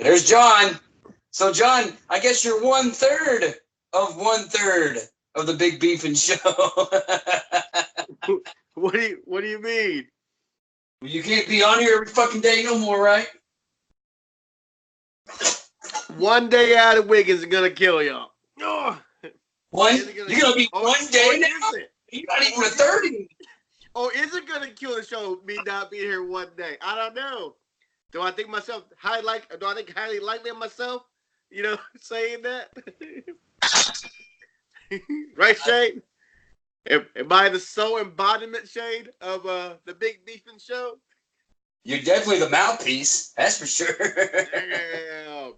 There's John. So, John, I guess you're 1/3 of 1/3 of the Big Beefin' Show. What do you mean? You can't be on here every fucking day no more, right? One day out of Wiggins is gonna kill y'all. You're gonna be one day now? You're not even a 30. Or is it gonna kill the show me not being here one day? I don't know. Do I think highly likely of myself? You know, saying that? Right, Shane? Am I the sole embodiment, Shane, of the Big Beefin' Show? You're definitely the mouthpiece, that's for sure. Damn.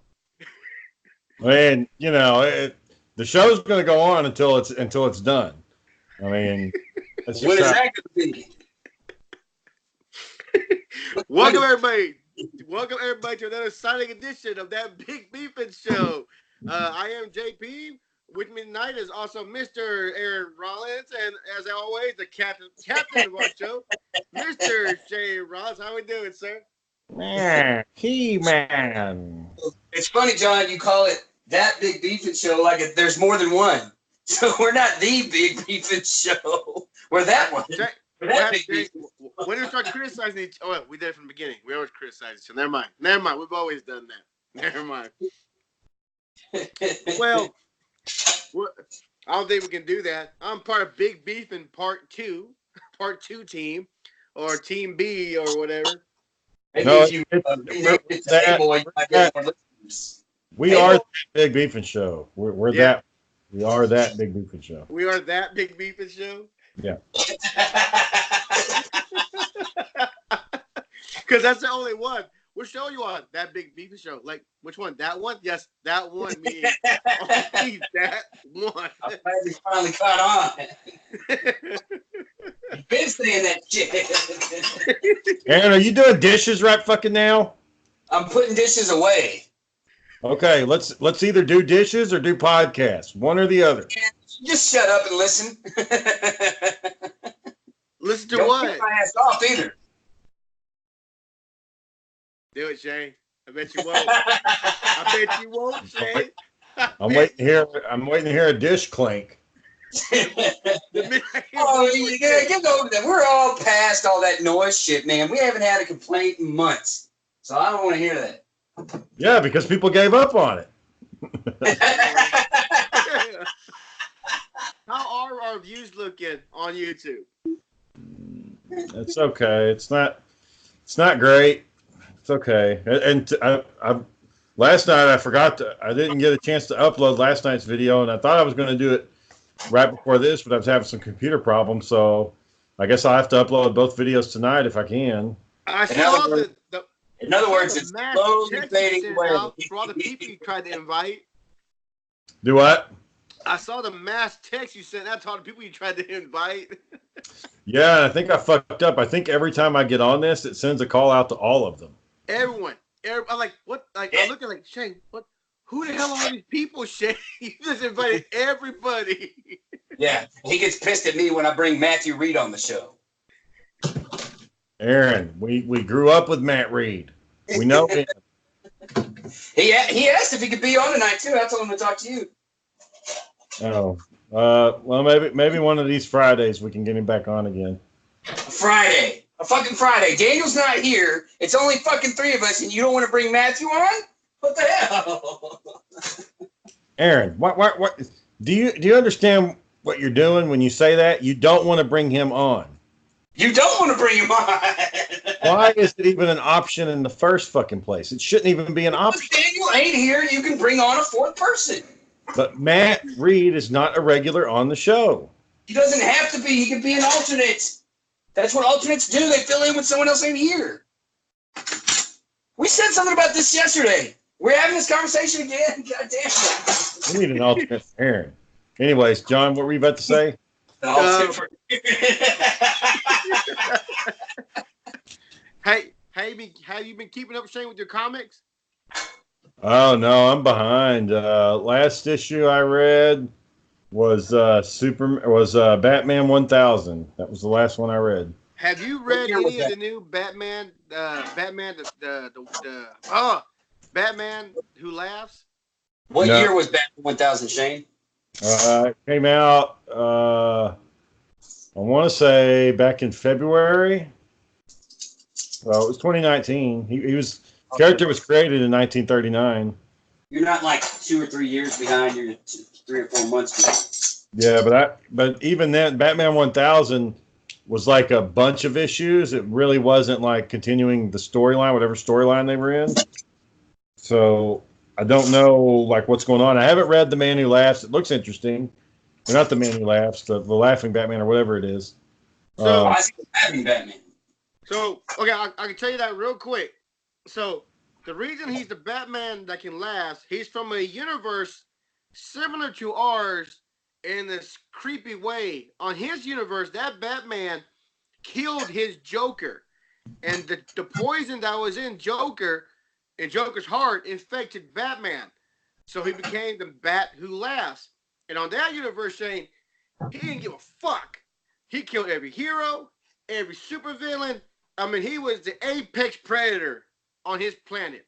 And you know, the show's going to go on until it's done. I mean, what is that going to be? Welcome everybody to another exciting edition of that Big Beefin' Show. I am JP. With me tonight is also Mr. Aaron Rollins, and as always, the captain of our show, Mr. Shane Rollins. How we doing, sir? Man, He-Man. It's funny, John, you call it that Big Beefin' Show like there's more than one. So we're not the Big Beefin' Show. We're that one. When we start criticizing each other, we did it from the beginning. We always criticize each other. Never mind. We've always done that. Never mind. Well, I don't think we can do that. I'm part of Big Beefin' Part 2 team, or Team B, or whatever. We are that Big Beefin' Show. We are that Big Beefin' Show. We are that Big Beefin' Show? Yeah. Because that's the only one. We'll show you on that Big Beefin' Show. Like, which one? That one? Yes, that one. Means only that one. I'm glad you finally caught on. You've been saying that shit. Aaron, are you doing dishes right fucking now? I'm putting dishes away. Okay, let's either do dishes or do podcasts. One or the other. Just shut up and listen. Listen to Don't what? get my ass off either. Do it, Shane. I bet you won't. I bet you won't, Shane. I'm waiting to hear a dish clink. Oh, yeah, get over that. We're all past all that noise shit, man. We haven't had a complaint in months, so I don't want to hear that. Yeah, because people gave up on it. How are our views looking on YouTube? It's okay. It's not great. It's okay. And last night I didn't get a chance to upload last night's video, and I thought I was going to do it right before this, but I was having some computer problems, so I guess I'll have to upload both videos tonight if I can. I saw in other words, it's slowly fading away. For all the people you tried to invite. Do what? I saw the mass text you sent out to all the people you tried to invite. Yeah, I think I fucked up. I think every time I get on this, it sends a call out to all of them. Everyone. I'm like, what? Like, I'm looking like, Shane, what? Who the hell are these people, Shane? You just invited everybody. Yeah, he gets pissed at me when I bring Matthew Reed on the show. Aaron, we grew up with Matt Reed. We know him. He asked if he could be on tonight, too. I told him to talk to you. Oh. Well, maybe one of these Fridays we can get him back on again. A fucking Friday. Daniel's not here. It's only fucking three of us, and you don't want to bring Matthew on? What the hell? Aaron, what? Do you understand what you're doing when you say that? You don't want to bring him on. You don't want to bring him on. Why is it even an option in the first fucking place? It shouldn't even be an option. If Daniel ain't here, you can bring on a fourth person. But Matt Reed is not a regular on the show. He doesn't have to be. He can be an alternate. That's what alternates do. They fill in when someone else ain't here. We said something about this yesterday. We're having this conversation again. God damn it. We need an alternate for Aaron. Anyways, John, what were you about to say? Hey, have you been keeping up, Shane, with your comics? Oh no, I'm behind. Last issue I read was Batman 1000. That was the last one I read. Have you read any of the new Batman? Batman Who Laughs? What No. year was Batman 1000, Shane? It came out, I want to say back in February. Well, it was 2019. He was character was created in 1939. You're not like 2 or 3 years behind. You're 3 or 4 months behind. Yeah, but even then, Batman 1000 was like a bunch of issues. It really wasn't like continuing the storyline, whatever storyline they were in. So I don't know like what's going on. I haven't read The Man Who Laughs. It looks interesting. Or not The Man Who Laughs, the Laughing Batman or whatever it is. So I see Laughing Batman. So, okay, I can tell you that real quick. So, the reason he's the Batman that can last, he's from a universe similar to ours in this creepy way. On his universe, that Batman killed his Joker. And the poison that was in Joker's heart, infected Batman. So he became the Bat Who Laughs. And on that universe, Shane, he didn't give a fuck. He killed every hero, every supervillain. I mean, he was the apex predator on his planet.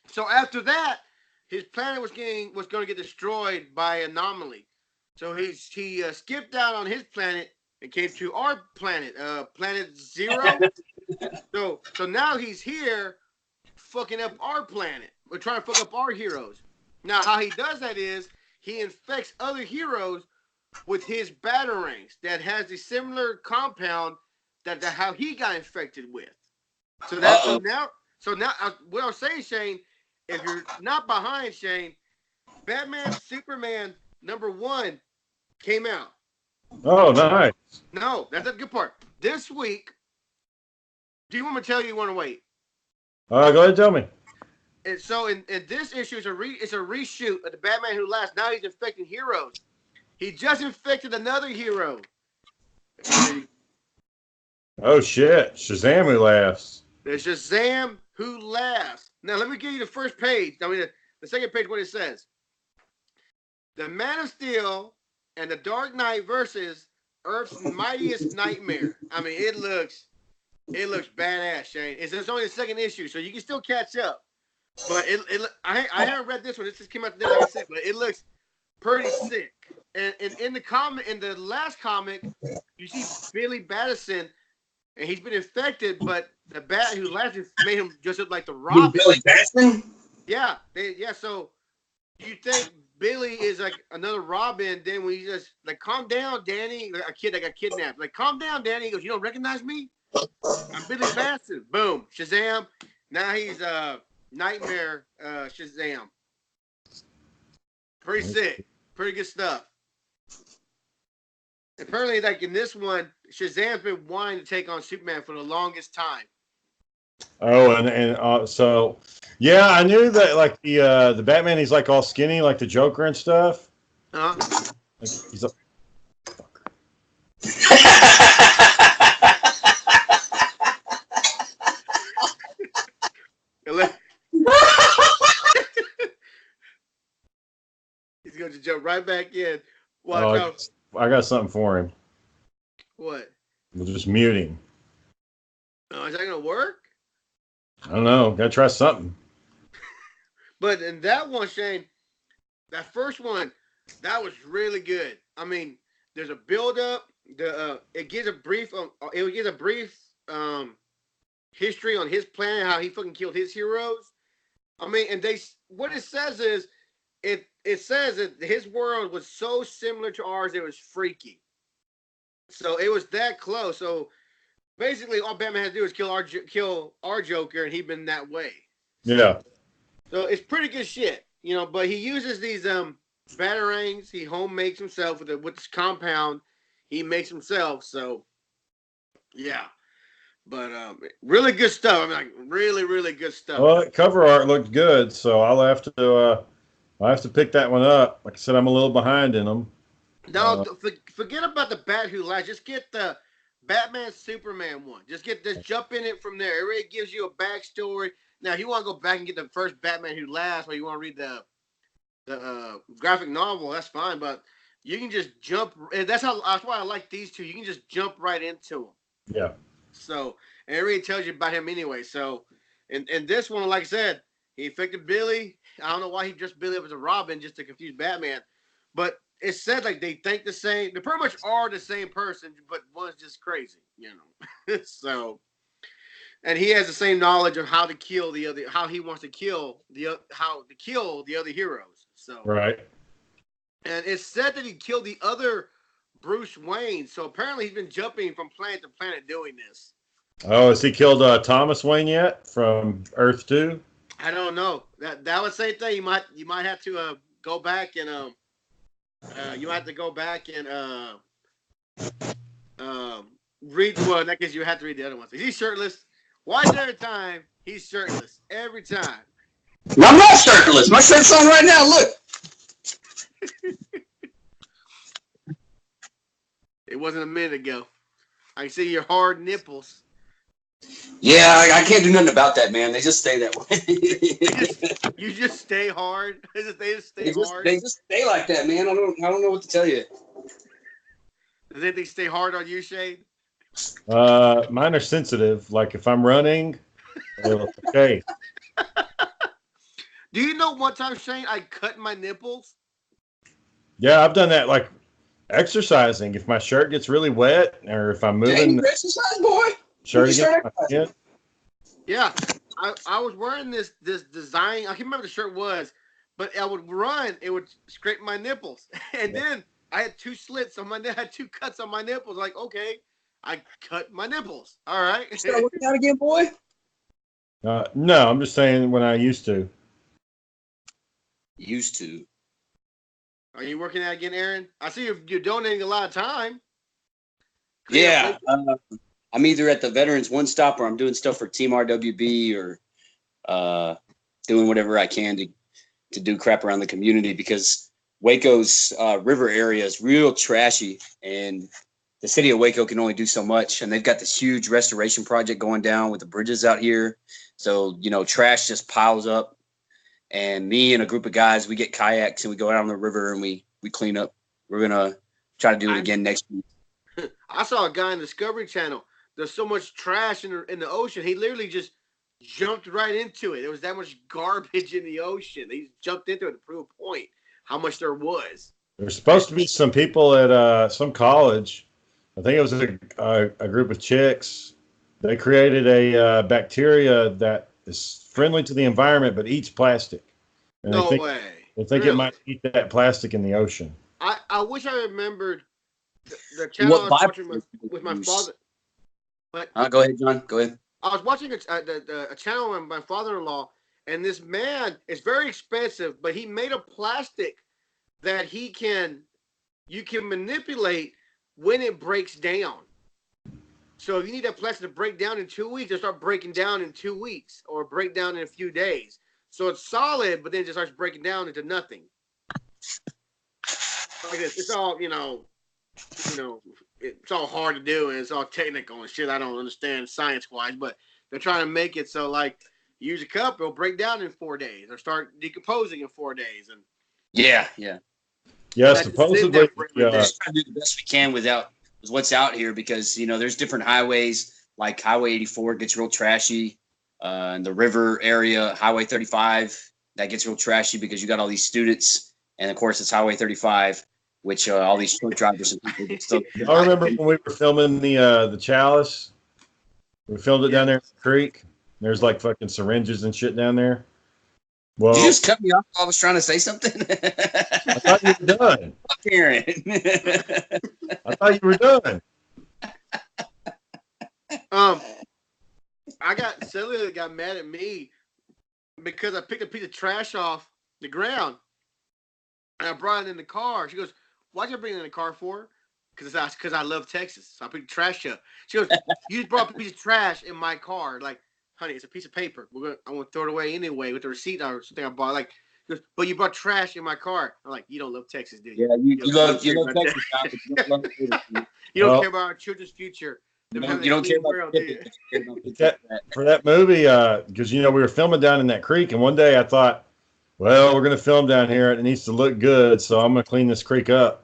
So after that, his planet was going to get destroyed by anomaly. So he skipped out on his planet and came to our planet, Planet Zero. So now he's here, fucking up our planet. We're trying to fuck up our heroes. Now, how he does that is he infects other heroes with his batarangs that has a similar compound that how he got infected with. So that's so now what I'm saying, Shane, if you're not behind, Shane, Batman Superman #1 came out. Oh, nice. No, that's the good part. This week, do you want me to tell you? You want to wait? Go ahead and tell me. And so in this issue, it's a reshoot of the Batman Who Laughs. Now he's infecting heroes. He just infected another hero. Oh shit! Shazam Who Laughs. There's Shazam Who Laughs. Now let me give you the first page. I mean the second page. What it says: The Man of Steel and the Dark Knight versus Earth's mightiest nightmare. I mean it looks badass, Shane. It's only the second issue, so you can still catch up. But I haven't read this one. This just came out today, like I said. But it looks pretty sick. And in the last comic, you see Billy Batson, and he's been infected, but the Bat Who Laughs made him just look like the Robin. Billy Batson? Yeah, so you think Billy is like another Robin? Then when you just like, calm down, Danny. Like a kid that got kidnapped. Like, calm down, Danny. He goes, you don't recognize me? I'm Billy Batson. Boom, Shazam. Now he's Nightmare Shazam. Pretty sick. Pretty good stuff. Apparently, like in this one, Shazam's been wanting to take on Superman for the longest time. Oh, and so yeah, I knew that like the Batman, he's like all skinny, like the Joker and stuff. Huh? Like, he's a He's going to jump right back in. Watch out. I got something for him. What? We'll just mute him. Oh, is that going to work? I don't know. Gotta try something. But in that one, Shane, that first one, that was really good. I mean, there's a build up. It gives a brief history on his planet, how he fucking killed his heroes. I mean, and what it says is it says that his world was so similar to ours, it was freaky. So it was that close. So basically, all Batman had to do is kill our Joker, and he'd been that way. Yeah. So it's pretty good shit, you know. But he uses these batarangs. He home makes himself with this compound. He makes himself. So yeah, but really good stuff. I mean, like really, really good stuff. Well, cover art looked good, so I'll have to pick that one up. Like I said, I'm a little behind in them. No, forget about the Bat Who Laughs. Just get the Batman Superman one. Just jump in it from there. It really gives you a backstory. Now, if you want to go back and get the first Batman Who Laughs, or you want to read the graphic novel, that's fine. But you can just jump. That's why I like these two. You can just jump right into them. Yeah. So, and it really tells you about him anyway. So, and this one, like I said, He infected Billy. I don't know why he dressed Billy up as a Robin just to confuse Batman. But it's said like they think the same. They pretty much are the same person, but one's just crazy, you know. So, and he has the same knowledge of how to kill the other, how he wants to kill the other heroes. So, Right. and it's said that he killed the other Bruce Wayne. So apparently he's been jumping from planet to planet doing this. Oh, has he killed Thomas Wayne yet from Earth 2? I don't know. That was the same thing. You might have to go back and you have to go back and read. Well, in that case, you have to read the other ones. Is he shirtless? Why is every time he's shirtless? Every time. I'm not shirtless. My shirt's on right now. Look. It wasn't a minute ago. I can see your hard nipples. Yeah, I can't do nothing about that, man. They just stay that way. You just stay hard. They just stay hard. They just stay like that, man. I don't know what to tell you. Does anything stay hard on you, Shane? Mine are sensitive. Like if I'm running, okay. Do you know one time, Shane, I cut my nipples? Yeah, I've done that. Like exercising. If my shirt gets really wet, or if I'm moving, you exercise, boy. Shirt against my skin. Yeah, I was wearing this design. I can't remember what the shirt was, but I would run. It would scrape my nipples, and then I had 2 slits on my. I had 2 cuts on my nipples. Like, okay, I cut my nipples. All right. You start working out again, boy? No, I'm just saying when I used to. Used to. Are you working out again, Aaron? I see you're donating a lot of time. Yeah. I'm either at the Veterans One Stop or I'm doing stuff for Team RWB or doing whatever I can to do crap around the community because Waco's river area is real trashy and the city of Waco can only do so much. And they've got this huge restoration project going down with the bridges out here. So, trash just piles up. And me and a group of guys, we get kayaks and we go out on the river and we clean up. We're going to try to do it again next week. I saw a guy on Discovery Channel. There's so much trash in the ocean. He literally just jumped right into it. There was that much garbage in the ocean. He jumped into it to prove a point how much there was. There's supposed to be some people at some college. I think it was a group of chicks. They created a bacteria that is friendly to the environment but eats plastic. And no way. They think it might eat that plastic in the ocean. I wish I remembered the channel I was watching with my father. But go ahead, John. Go ahead. I was watching a channel with my father-in-law, and this man is very expensive, but he made a plastic that you can manipulate when it breaks down. So if you need that plastic to break down in 2 weeks, it'll start breaking down in 2 weeks or break down in a few days. So it's solid, but then it just starts breaking down into nothing. Like this. It's all, it's all hard to do and it's all technical and shit I don't understand science-wise, but they're trying to make it so like you use a cup, it'll break down in 4 days or start decomposing in 4 days. And yeah. Supposedly, we're just trying to do the best we can with what's out here because there's different highways like Highway 84 gets real trashy, and the river area, Highway 35 that gets real trashy because you got all these students, and of course it's Highway 35. Which all these truck drivers and people get still. I remember when we were filming the Chalice. We filmed it down there in the creek. There's like fucking syringes and shit down there. Well, did you just cut me off while I was trying to say something? I thought you were done. Fuck Aaron. I thought you were done. Celia got mad at me because I picked a piece of trash off the ground and I brought it in the car. She goes, "Why'd you bring it in the car for?" Because I love Texas. So I picked trash up. She goes, "You just brought a piece of trash in my car." Like, honey, it's a piece of paper. I'm gonna throw it away anyway with the receipt or something I bought. Like, she goes, "But you brought trash in my car." I'm like, "You don't love Texas, do you?" Yeah, you love Texas. You don't care about our children's future. You don't care about for that movie, because we were filming down in that creek, and one day I thought, well, we're gonna film down here, and it needs to look good, so I'm gonna clean this creek up.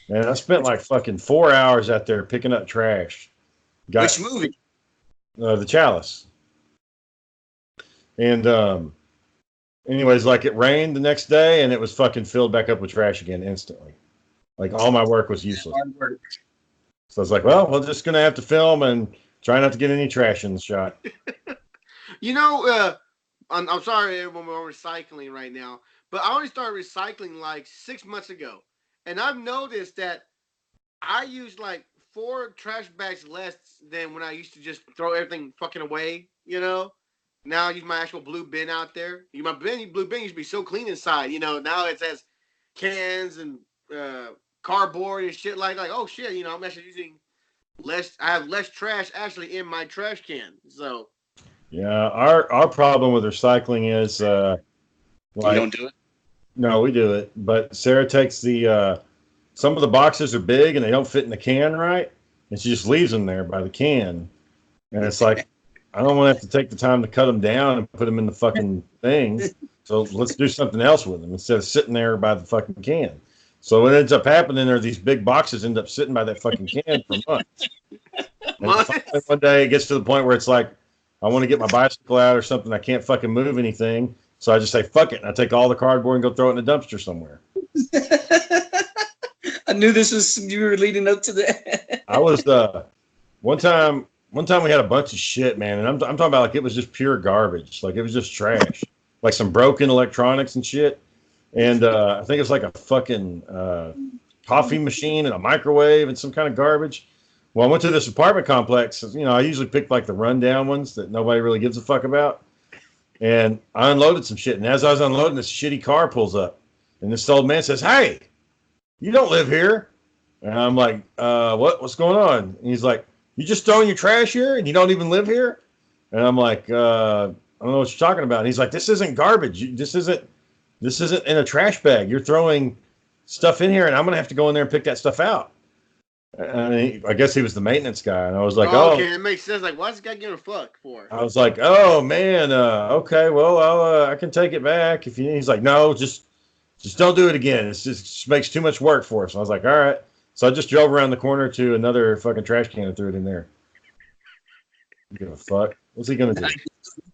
And I spent like fucking 4 hours out there picking up trash. Which movie? The Chalice. And anyways, like it rained the next day and it was fucking filled back up with trash again instantly. Like all my work was useless. Hard work. So I was like, well, we're just gonna have to film and try not to get any trash in the shot. You know, I'm sorry everyone, we're recycling right now, but I only started recycling like 6 months ago, and I've noticed that I use like 4 trash bags less than when I used to just throw everything fucking away. You know, now I use my actual blue bin out there. My blue bin used to be so clean inside. You know, now it has cans and cardboard and shit like oh shit. You know, I'm actually using less. I have less trash actually in my trash can. So Yeah, our problem with recycling is You like don't do it? no, we do it, but Sarah takes the some of the boxes are big and they don't fit in the can right, and she just leaves them there by the can, and it's like I don't want to have to take the time to cut them down and put them in the fucking thing. So let's do something else with them instead of sitting there by the fucking can. So what ends up happening are these big boxes end up sitting by that fucking can for months. And finally one day it gets to the point where it's like, I want to get my bicycle out or something. I can't fucking move anything. So I just say, fuck it. And I take all the cardboard and go throw it in a dumpster somewhere. I knew this was you were leading up to that. I was one time we had a bunch of shit, man. And I'm talking about like it was just pure garbage. Like it was just trash. Like some broken electronics and shit. And I think it's like a fucking coffee machine and a microwave and some kind of garbage. Well, I went to this apartment complex. You know, I usually pick like the rundown ones that nobody really gives a fuck about. And I unloaded some shit. And as I was unloading, this shitty car pulls up. And this old man says, "Hey, you don't live here." And I'm like, what's going on? And he's like, "You just throwing your trash here and you don't even live here?" And I'm like, I don't know what you're talking about. And he's like, "This isn't garbage. This isn't in a trash bag. You're throwing stuff in here and I'm going to have to go in there and pick that stuff out." And I guess he was the maintenance guy. And I was like, okay, it makes sense. Like, why's this guy giving a fuck for? I was like, "Oh man, okay, well, I can take it back if you need." He's like, "No, just don't do it again. It just makes too much work for us." And I was like, "All right." So I just drove around the corner to another fucking trash can and threw it in there. Give a fuck. What's he gonna do?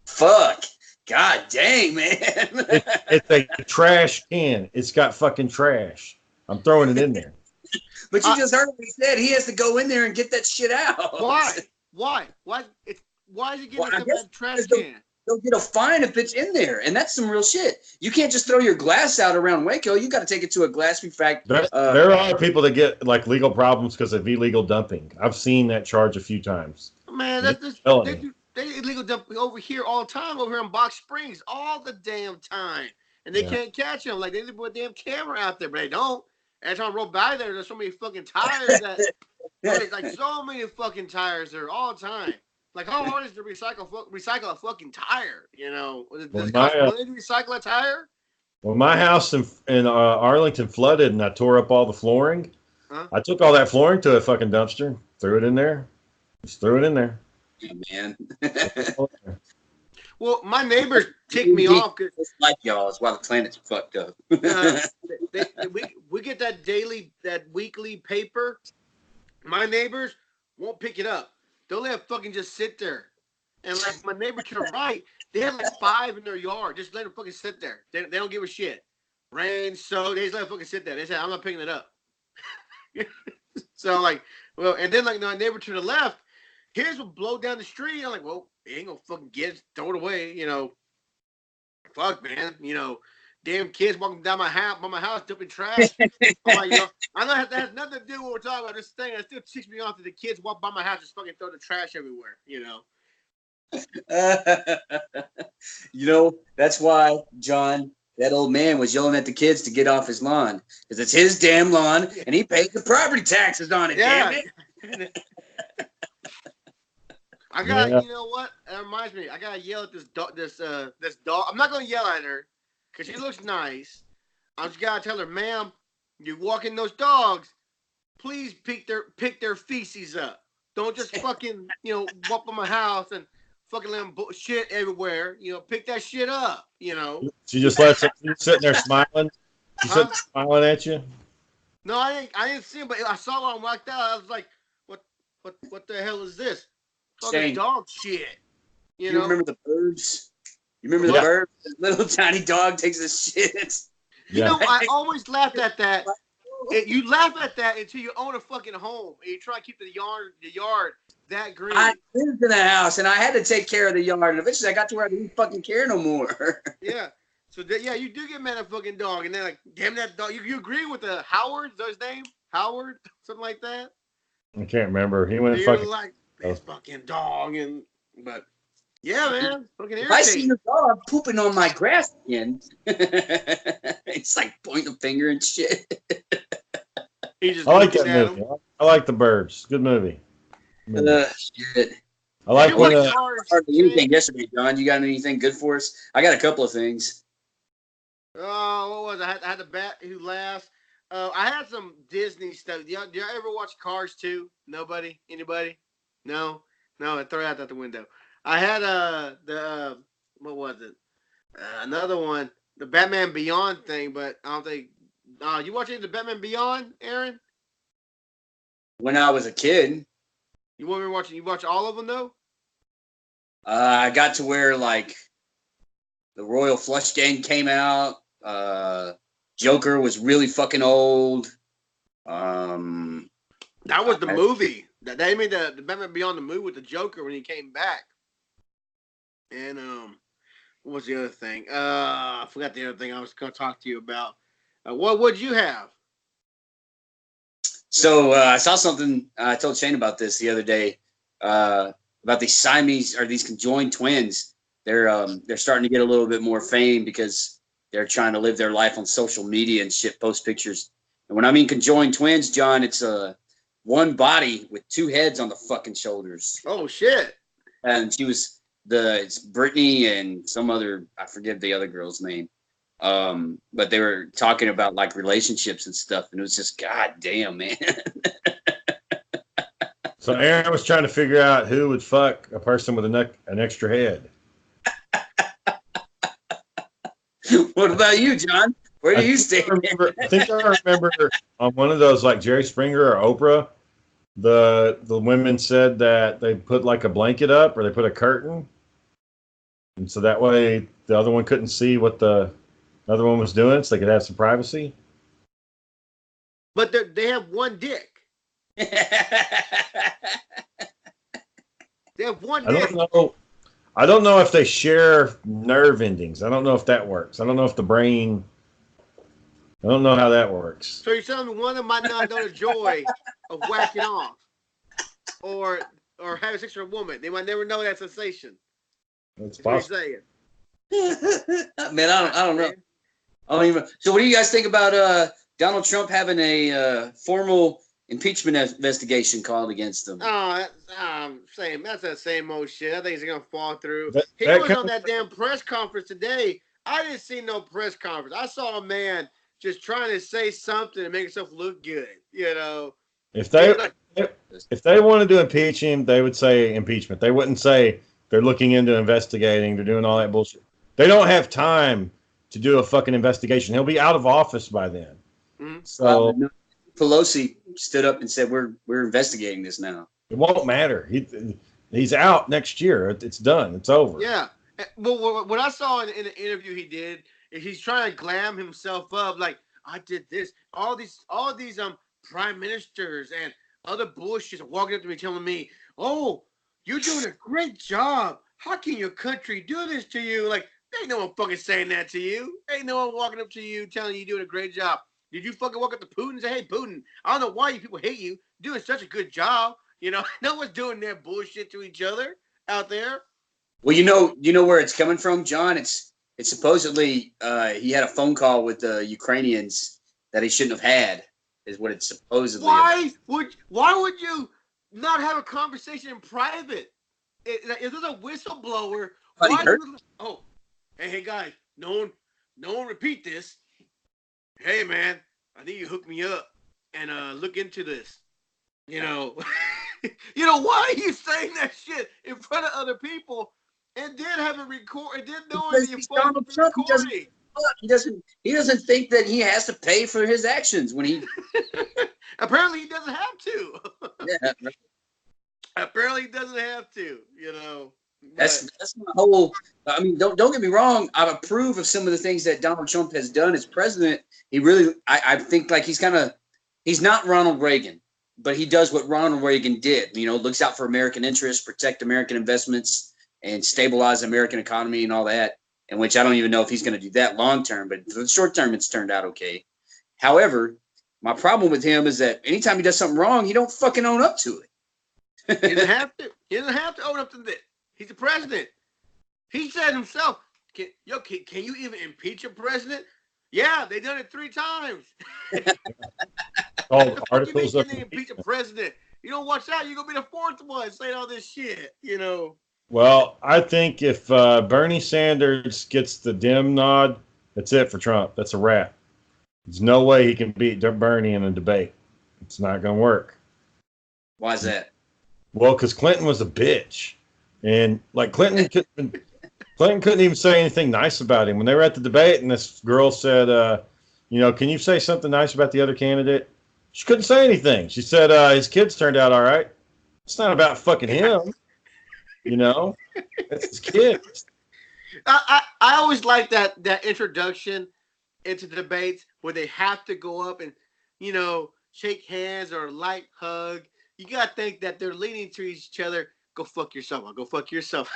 Fuck. God dang, man. It's a trash can. It's got fucking trash. I'm throwing it in there. But you just heard what he said. He has to go in there and get that shit out. Why? Why is he getting Well, I stuff guess out of the trash can? They'll get a fine if it's in there, and that's some real shit. You can't just throw your glass out around Waco. You got to take it to a glass factory. There are people that get like legal problems because of illegal dumping. I've seen that charge a few times. Man, they illegal dump over here all the time, over here in Box Springs, all the damn time. And they can't catch them. Like, they put a damn camera out there, but they don't. Every time I roll by there's so many fucking tires that, like, so many fucking tires there all the time. Like, how hard is to recycle a fucking tire? You know, does it cost money to recycle a tire? When my house in Arlington flooded and I tore up all the flooring, I took all that flooring to a fucking dumpster, threw it in there. Just threw it in there. Yeah, man. Well, my neighbors tick me off. It's like y'all. It's why the planet's fucked up. We get that weekly paper. My neighbors won't pick it up. They'll let it fucking just sit there. And like my neighbor to the right, they have like 5 in their yard. Just let them fucking sit there. They don't give a shit. Rain, so they just let it fucking sit there. They say, "I'm not picking it up." So like, well, and then like my neighbor to the left, his will blow down the street. I'm like, well, he ain't gonna fucking get it, throw it away, you know. Fuck, man, you know, damn kids walking down my house dumping trash. I'm like, you know, I know that has nothing to do with what we're talking about. This thing, it still ticks me off that the kids walk by my house just fucking throw the trash everywhere, you know. You know, that's why, John, that old man was yelling at the kids to get off his lawn because it's his damn lawn and he pays the property taxes on it. Yeah. Damn it. I got, you know what? That reminds me. I gotta yell at this dog. I'm not gonna yell at her because she looks nice. I just gotta tell her, "Ma'am, you're walking those dogs. Please pick their feces up. Don't just fucking, you know, walk by my house and fucking let them shit everywhere. You know, pick that shit up. You know." She just lets it sitting there smiling. She's smiling at you. No, I didn't see him, but I saw her and walked out. I was like, what the hell is this? Oh, the dog shit. You know? Remember the birds? You remember Yeah. the bird? The little tiny dog takes a shit. You know, I always laughed at that. You laugh at that until you own a fucking home and you try to keep the yard that green. I lived in a house and I had to take care of the yard, and eventually I got to where I didn't fucking care no more. Yeah. So yeah, you do get mad at a fucking dog, and then like, damn that dog. You agree with the Howard? Is that his name? Howard, something like that. I can't remember. He went You're fucking. like this fucking dog, but yeah, man, fucking If I see irritating. your dog pooping on my grass again, it's like pointing a finger and shit. He just I like looking that at movie. him. I like The Birds. Good movie. Shit. I like You when like cars, Hardly anything Jake? yesterday, John. You got anything good for us? I got a couple of things. Oh, what was it? I had the bat who laughs. I had some Disney stuff. Do y'all ever watch Cars 2? Nobody? Anybody? No? No, I throw it out the window. I had what was it? Another one, the Batman Beyond thing, but I don't think. You watching the Batman Beyond, Aaron? When I was a kid, You want me watching? You watch all of them though? I got to where like the Royal Flush Gang came out. Joker was really fucking old. That was the movie. They made the Batman Beyond the movie with the Joker when he came back. And what was the other thing? I forgot the other thing I was going to talk to you about. What would you have? So I saw something. I told Shane about this the other day about these Siamese or these conjoined twins. They're starting to get a little bit more fame because they're trying to live their life on social media and shit, post pictures. And when I mean conjoined twins, John, it's one body with two heads on the fucking shoulders. Oh shit! And it's Brittany and some other, I forget the other girl's name. But they were talking about like relationships and stuff, and it was just god damn, man. So Aaron was trying to figure out who would fuck a person with an extra head. What about you, John? Where do you stand? I think I remember on one of those like Jerry Springer or Oprah, the women said that they put like a blanket up or they put a curtain, and so that way the other one couldn't see what the other one was doing, so they could have some privacy. But they have one dick. They have one dick. I don't know if they share nerve endings. I don't know if that works. I don't know if the brain. I don't know how that works. So you're telling me one of them might not know the joy of whacking off, or having sex with a woman. They might never know that sensation. That's That's what possible. you're saying. Man, I don't know. I don't even. So, what do you guys think about Donald Trump having a formal impeachment investigation called against him? Oh, same. That's that same old shit. I think it's gonna fall through. That He was kind on that damn press conference today. I didn't see no press conference. I saw a man just trying to say something and make himself look good. You know. If they wanted to impeach him, they would say impeachment. They wouldn't say they're looking into investigating. They're doing all that bullshit. They don't have time to do a fucking investigation. He'll be out of office by then. Mm-hmm. So Pelosi stood up and said, "We're investigating this now." it won't matter. He's out next year. It's done. It's over. Yeah. Well, what I saw in the interview he did is he's trying to glam himself up, like I did this. All these prime ministers and other bullshits are walking up to me telling me, "Oh, you're doing a great job. How can your country do this to you?" Like, ain't no one fucking saying that to you. Ain't no one walking up to you telling you you're doing a great job. Did you fucking walk up to Putin and say, "Hey, Putin, I don't know why you people hate you. You're doing such a good job." You know, no one's doing their bullshit to each other out there. Well, you know where it's coming from, John. It's supposedly he had a phone call with the Ukrainians that he shouldn't have had. Is what it's supposedly. Why would you not have a conversation in private? Is this a whistleblower? Oh, hey guys, no one repeat this. Hey man, I think you hooked me up and look into this. You know, why are you saying that shit in front of other people and then have it record? And then knowing that you're Donald Trump, he doesn't think that he has to pay for his actions when he. Apparently, he doesn't have to. Yeah. Apparently, he doesn't have to. You know. That's my whole I mean, don't get me wrong. I approve of some of the things that Donald Trump has done as president. He really, I think like he's not Ronald Reagan, but he does what Ronald Reagan did. You know, looks out for American interests, protect American investments, and stabilize the American economy and all that. In which I don't even know if he's going to do that long term, but for the short term, it's turned out okay. However, my problem with him is that anytime he does something wrong, he don't fucking own up to it. He doesn't have to. He doesn't have to own up to this. He's the president. He said himself, can you even impeach a president? Yeah, they done it 3 times. All articles of impeach a president. You don't watch out, you're going to be the 4th one saying all this shit, you know. Well, I think if Bernie Sanders gets the dim nod, that's it for Trump. That's a wrap. There's no way he can beat Bernie in a debate. It's not going to work. Why is that? Well, because Clinton was a bitch. And like Clinton couldn't even say anything nice about him. When they were at the debate and this girl said, can you say something nice about the other candidate? She couldn't say anything. She said his kids turned out all right. It's not about fucking him. It's his kids. I always like that introduction into the debates where they have to go up and, shake hands or light hug. You got to think that they're leaning to each other. Go fuck yourself. I'll go fuck yourself.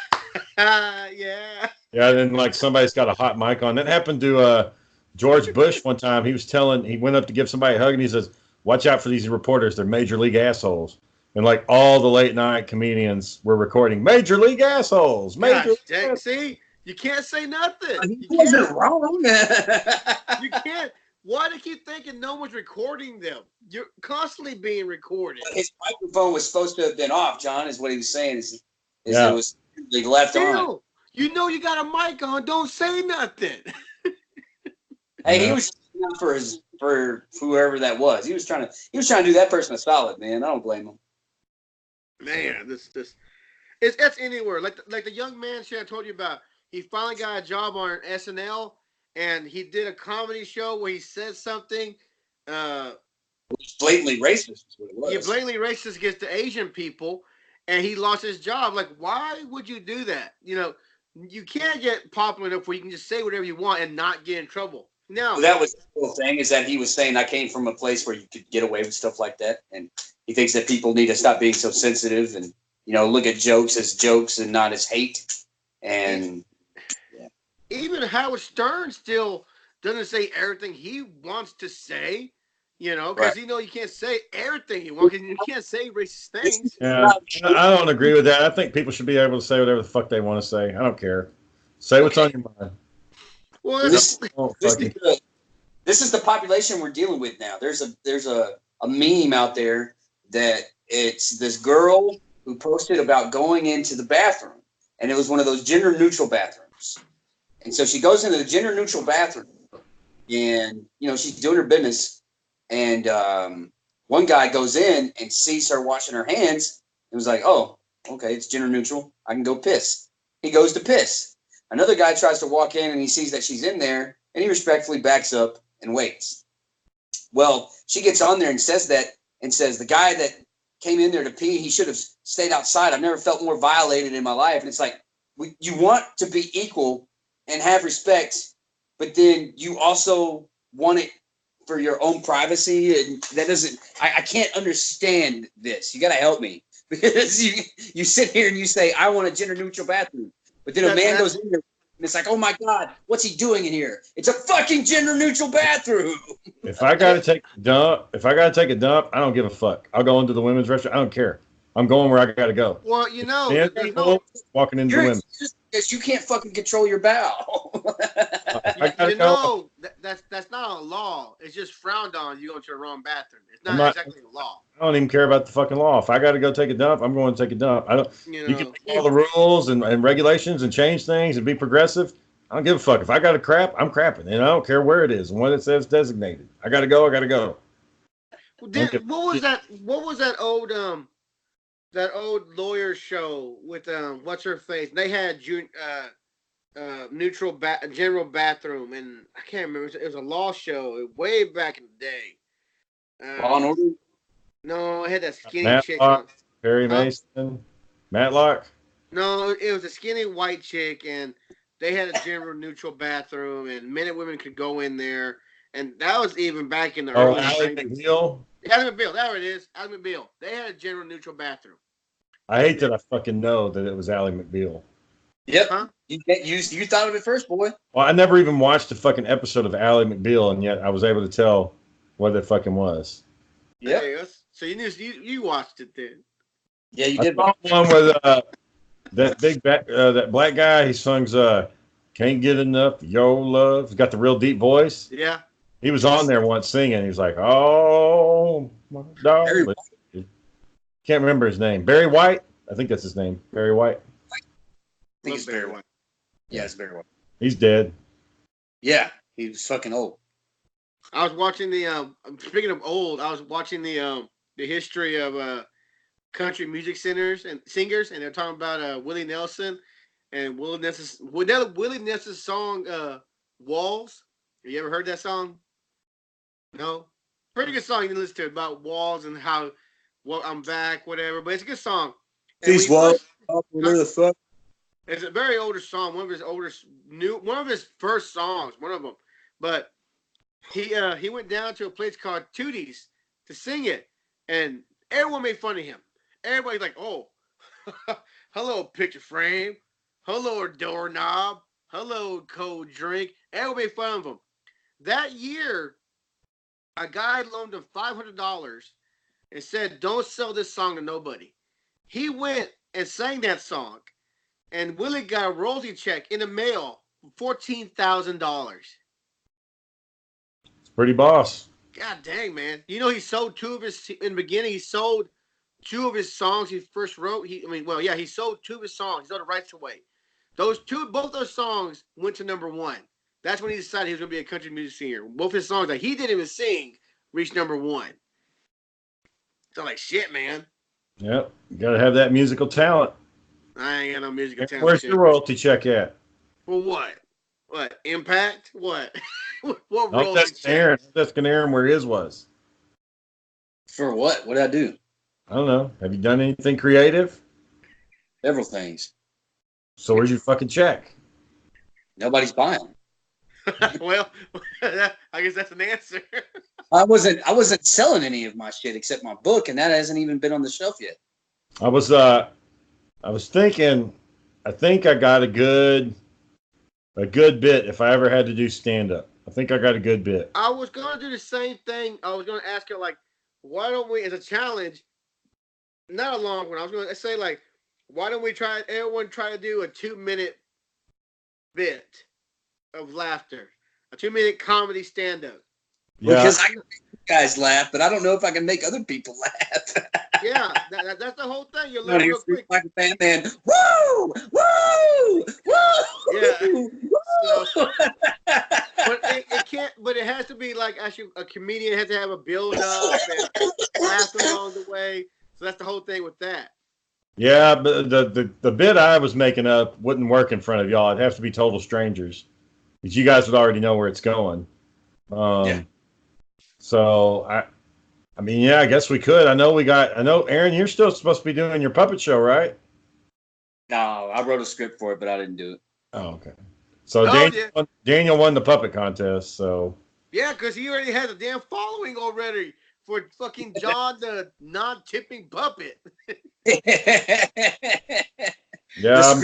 Yeah. Yeah, and then like somebody's got a hot mic on. That happened to George Bush one time. He went up to give somebody a hug and he says, watch out for these reporters. They're major league assholes. And like all the late night comedians were recording major league assholes. See, you can't say nothing. He wasn't wrong. You can't. Why do you keep thinking no one's recording them? You're constantly being recorded. His microphone was supposed to have been off, John, is what he was saying. It was left on. You know you got a mic on. Don't say nothing. Hey, he was for whoever that was. He was trying to do that person a solid, man. I don't blame him. Man, that's anywhere. Like the young man shit I told you about. He finally got a job on SNL. And he did a comedy show where he said something. Blatantly racist is what it was. Yeah, blatantly racist against the Asian people. And he lost his job. Like, why would you do that? You can't get popular enough where you can just say whatever you want and not get in trouble. Now, that was the cool thing is that he was saying, I came from a place where you could get away with stuff like that. And he thinks that people need to stop being so sensitive and, look at jokes as jokes and not as hate. And even Howard Stern still doesn't say everything he wants to say, because right. you can't say everything you want, because you can't say racist things. Yeah, I don't agree with that. I think people should be able to say whatever the fuck they want to say. I don't care. Say what's on your mind. Well, this is the population we're dealing with now. There's a meme out there that it's this girl who posted about going into the bathroom, and it was one of those gender neutral bathrooms. And so she goes into the gender neutral bathroom and, she's doing her business. And one guy goes in and sees her washing her hands and was like, oh, okay, it's gender neutral. I can go piss. He goes to piss. Another guy tries to walk in and he sees that she's in there and he respectfully backs up and waits. Well, she gets on there and says the guy that came in there to pee, he should have stayed outside. I've never felt more violated in my life. And it's like, you want to be equal and have respect, but then you also want it for your own privacy, and that doesn't. I can't understand this. You got to help me because you sit here and you say I want a gender neutral bathroom, but then a man goes in there and it's like, oh my god, what's he doing in here? It's a fucking gender neutral bathroom. If I gotta take a dump, I don't give a fuck. I'll go into the women's restroom. I don't care. I'm going where I gotta go. Well, walking into the women. Because you can't fucking control your bowel. That's not a law. It's just frowned on. You go to the wrong bathroom. It's not exactly a law. I don't even care about the fucking law. If I got to go take a dump, I'm going to take a dump. I don't. You can follow the rules and regulations and change things and be progressive. I don't give a fuck. If I got to crap, I'm crapping, and I don't care where it is and what it says designated. I got to go. I got to go. What was that old lawyer show with what's her face? They had neutral general bathroom, and I can't remember. It was a law show way back in the day. Law and Order? No, it had that skinny Matlock, chick on. Perry Mason, Matlock. No, it was a skinny white chick, and they had a gender neutral bathroom, and men and women could go in there. And that was even back in the Oh, early Ally 90s. McBeal. Ally McBeal, there it is. Ally McBeal. They had a gender neutral bathroom. I hate that I fucking know that it was Ally McBeal. Yep. Huh? You thought of it first, boy. Well, I never even watched a fucking episode of Ally McBeal, and yet I was able to tell what it fucking was. Yeah. So you watched it then. Yeah, you I did. saw one with that black guy. He sings "Can't Get Enough of Your Love." He's got the real deep voice. Yeah. He was on there once singing. He was like, "Oh, my darling." Can't remember his name. Barry White. I think that's his name. Barry White. I think it's Barry White. Yeah, it's Barry White. He's dead. Yeah, he was fucking old. I was watching speaking of old, I was watching the history of country music singers, and they're talking about Willie Nelson and Willie Nelson's song "Walls." Have you ever heard that song? No, pretty good song. You can listen to it about walls and how I'm back, whatever. But it's a good song. These walls. Where the fuck? It's a very older song. One of his first songs. One of them, but he went down to a place called Tootie's to sing it, and everyone made fun of him. Everybody's like, "Oh, hello, picture frame. Hello, doorknob. Hello, cold drink." Everyone made fun of him. That year, a guy loaned him $500 and said, "Don't sell this song to nobody." He went and sang that song, and Willie got a royalty check in the mail for $14,000. It's pretty boss. God dang, man! You know he sold in the beginning. He sold two of his songs he first wrote. He sold two of his songs. He sold the rights away. Both those songs went to number one. That's when he decided he was going to be a country music singer. Both his songs that he didn't even sing reached number one. So like shit, man. Yep, you gotta have that musical talent. I ain't got no musical talent. Where's your royalty check at? For what? What? Impact? What? What No, royalty that's Aaron. That's gonna Aaron where his was. For what? What did I do? I don't know. Have you done anything creative? Several things. So where's your fucking check? Nobody's buying. Well, I guess that's an answer. I wasn't selling any of my shit except my book, and that hasn't even been on the shelf yet. I was thinking, I think I got a good bit if I ever had to do stand up. I think I got a good bit. I was gonna do the same thing. I was gonna ask her like, why don't we, as a challenge, not a long one. I was gonna say like, why don't we everyone try to do a 2-minute bit of laughter, a 2-minute comedy stand up. Yeah. Because I can make you guys laugh, but I don't know if I can make other people laugh. Yeah, that's the whole thing. You learn real quick. Like a Batman. Woo! Woo! Woo! Yeah. So, but it can't. But it has to be like actually a comedian has to have a build up and laugh along the way. So that's the whole thing with that. Yeah, but the bit I was making up wouldn't work in front of y'all. It'd have to be total strangers, because you guys would already know where it's going. Yeah. So I mean, yeah, I guess we could. I know, Aaron, you're still supposed to be doing your puppet show, right? No, I wrote a script for it, but I didn't do it. Oh, okay. So Daniel won the puppet contest, so. Yeah, because he already has a damn following already for fucking John the non-tipping puppet. Yeah,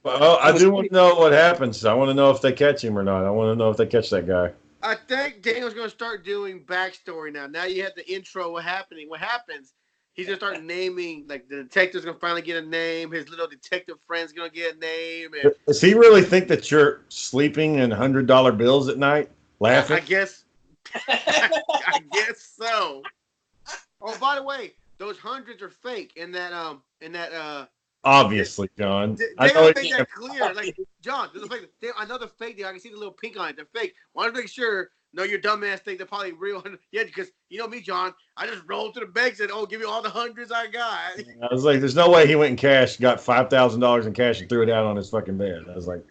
I do want to know what happens. I want to know if they catch him or not. I want to know if they catch that guy. I think Daniel's going to start doing backstory now. Now you have the intro. What happens? He's going to start naming, like the detective's going to finally get a name. His little detective friend's going to get a name. And does he really think that you're sleeping in $100 bills at night, laughing? I guess so. Oh, by the way, those hundreds are fake in that obviously, John. They don't make that clear. Like, John, there's a fake. I know they're fake. I can see the little pink on it. They're fake. Want to make sure. No, your dumbass think they're probably real. Yeah, because you know me, John. I just rolled to the bank and said, "Oh, give me all the hundreds I got." I was like, "There's no way he went and got $5,000 in cash and threw it out on his fucking bed." I was like,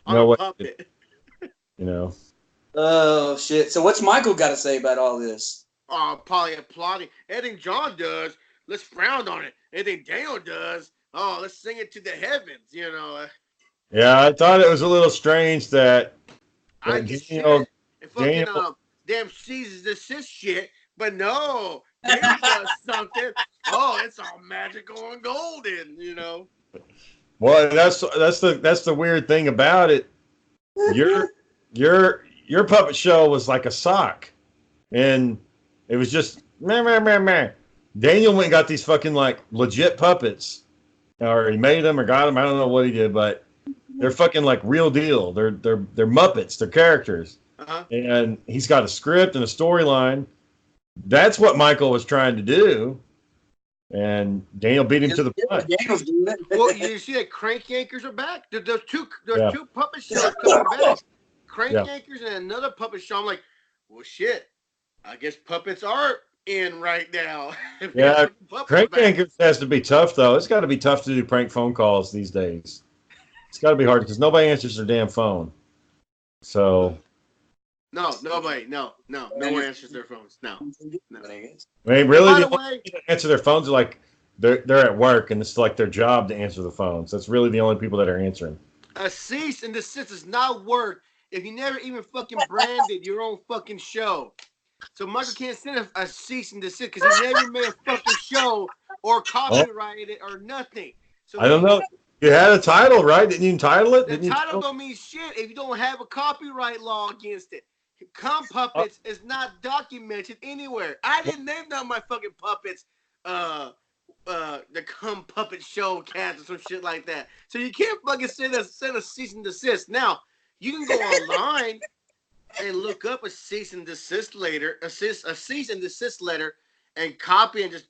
"No way." You know. Oh shit! So what's Michael got to say about all this? Oh, probably applauding. Anything John does, let's frown on it. Anything Daniel does, oh, let's sing it to the heavens. You know. Yeah, I thought it was a little strange that, I that get Daniel, shit and fucking Daniel, damn seasons desist shit, but no, Gator does something. Oh, it's all magical and golden, you know. well, that's the weird thing about it. Your your puppet show was like a sock, and it was just meh, meh, meh, meh. Daniel went and got these fucking like legit puppets, or he made them or got them. I don't know what he did, but they're fucking like real deal. They're Muppets. They're characters, Uh-huh. and he's got a script and a storyline. That's what Michael was trying to do, and Daniel beat him to the punch. Daniel's doing it. Well, you see that Crank Yankers are back. There's Yeah. two puppet shows coming back. Crank Yeah. Yankers and another puppet show. I'm like, well, shit. I guess puppets are in right now. If we have Yeah, fucking puppets Crank back. Yankers has to be tough though. It's got to be tough to do prank phone calls these days. It's got to be hard because nobody answers their damn phone. So No, nobody. No one answers their phones. No. I mean, really, By the the only way, people that answer their phones are like they're at work and it's like their job to answer the phones. That's really the only people that are answering. a cease and desist does not work if you never even fucking branded your own fucking show. So Michael can't send a cease and desist because he never made a fucking show or copyrighted it or nothing. So I don't know. You had a title, right? Didn't you title it? the Didn't you title don't mean shit if you don't have a copyright law against it. Cum Puppets is not documented anywhere. I didn't name down my fucking puppets. The Cum Puppet Show cast or some shit like that. So you can't fucking send a cease and desist. Now you can go online and look up a cease and desist letter, a cease and desist letter, and copy and just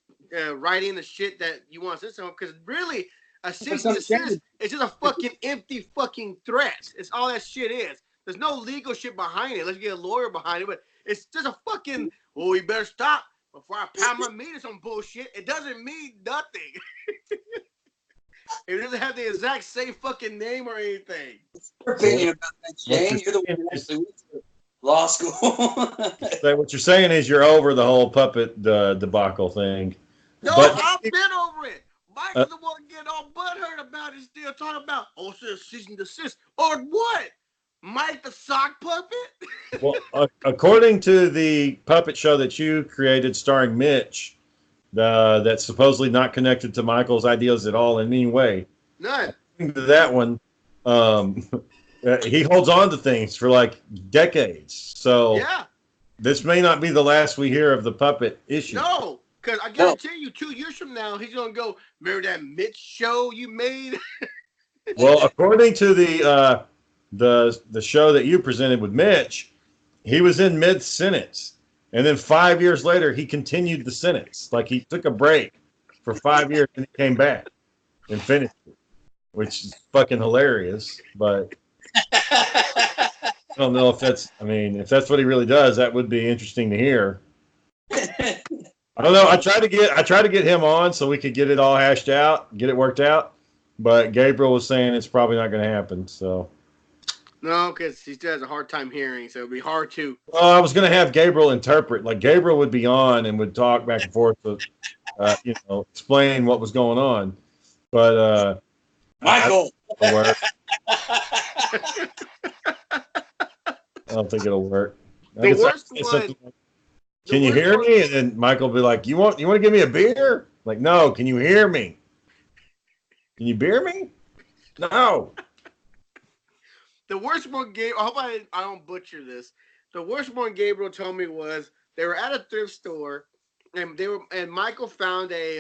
write in the shit that you want to send someone. Because really, a cease and desist is just a fucking empty fucking threat. It's all that shit is. There's no legal shit behind it. Let's get a lawyer behind it, but it's just a fucking, oh, you better stop before I pound my meat or some bullshit. It doesn't mean nothing. It doesn't have the exact same fucking name or anything. Your opinion about that, Jane? You're the one who actually went to law school. So what you're saying is you're over the whole puppet debacle thing. No, But- I've been over it. Michael's the one getting all butthurt about it, still talking about, oh, it's cease and desist. Or what? Mike the sock puppet? Well, according to the puppet show that you created starring Mitch, that's supposedly not connected to Michael's ideas at all in any way. None. According to that one, he holds on to things for like decades. So Yeah. this may not be the last we hear of the puppet issue. No. Because I guarantee you 2 years from now, he's going to go, remember that Mitch show you made? Well, according to the show that you presented with Mitch, he was in mid-sentence. And then 5 years later, he continued the sentence. Like he took a break for 5 years and he came back and finished it, which is fucking hilarious. But I don't know if if that's what he really does, that would be interesting to hear. I don't know. I tried to get him on so we could get it all hashed out, get it worked out. But Gabriel was saying it's probably not going to happen. So. No, because he still has a hard time hearing, so it'd be hard to. Well, I was going to have Gabriel interpret. Like Gabriel would be on and would talk back and forth to, explain what was going on. But Michael. I don't think it'll work. The worst one. Can you hear me? And then Michael will be like, "You want to give me a beer?" Like, no. Can you hear me? Can you beer me? No. The worst one, Gabriel. I hope I don't butcher this. The worst one Gabriel told me was they were at a thrift store, and Michael found a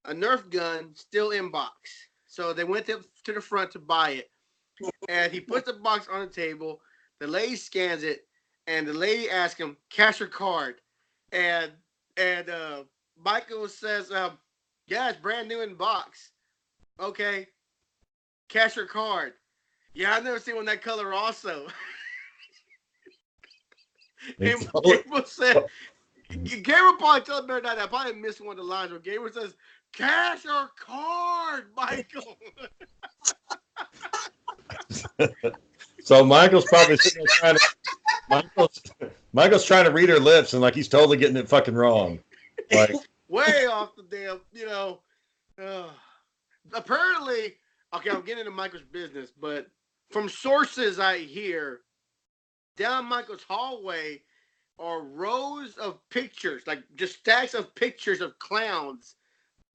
Nerf gun still in box. So they went to the front to buy it, and he puts the box on the table. The lady scans it, and the lady asks him, "Cash or card?" And Michael says, "Yeah, it's brand new in box." Okay, cash or card? Yeah, I've never seen one that color also. And Gabriel said, Gabriel probably told me that I probably missed one of the lines where Gabriel says, cash or card, Michael? So Michael's probably sitting there Michael's trying to read her lips and like he's totally getting it fucking wrong. Like way off the damn, apparently Okay, I'm getting into Michael's business, but from sources I hear, down Michael's hallway are rows of pictures, like just stacks of pictures of clowns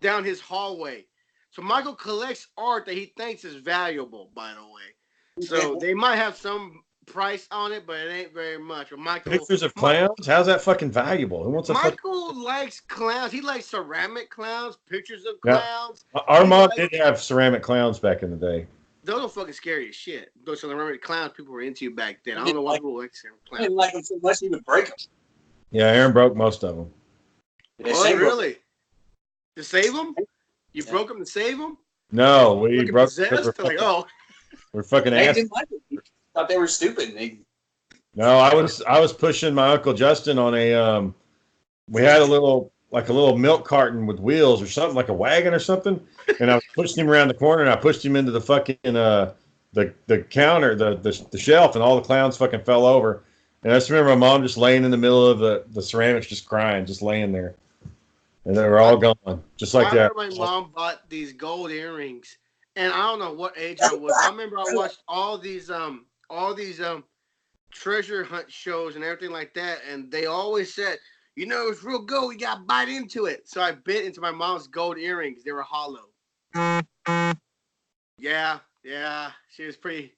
down his hallway. So Michael collects art that he thinks is valuable, by the way. So they might have some price on it, but it ain't very much. But Pictures of clowns? How's that fucking valuable? Who wants a Michael likes clowns. He likes ceramic clowns, pictures of Yeah. clowns. Our mom did have ceramic clowns back in the day. Those are fucking scary as shit. Those ceramic clowns people were into back then. I don't know why people like ceramic I didn't clowns. like them so much you would break them. Yeah, Aaron broke most of them. Oh, really? To save them? You broke them to save them? No, we broke them. Like, oh. We're fucking They ass. didn't like it. Thought they were stupid. No, I was pushing my Uncle Justin on a we had a little milk carton with wheels or something, like a wagon or something, and I was pushing him around the corner, and I pushed him into the fucking the counter, the shelf, and all the clowns fucking fell over. And I just remember my mom just laying in the middle of the ceramics, just crying, just laying there, and they were all gone, just like that. I remember my mom bought these gold earrings, and I don't know what age I was. I remember I watched all these treasure hunt shows and everything like that, and they always said, you know, it's real gold, you gotta bite into it. So I bit into my mom's gold earrings. They were hollow. Yeah, she was pretty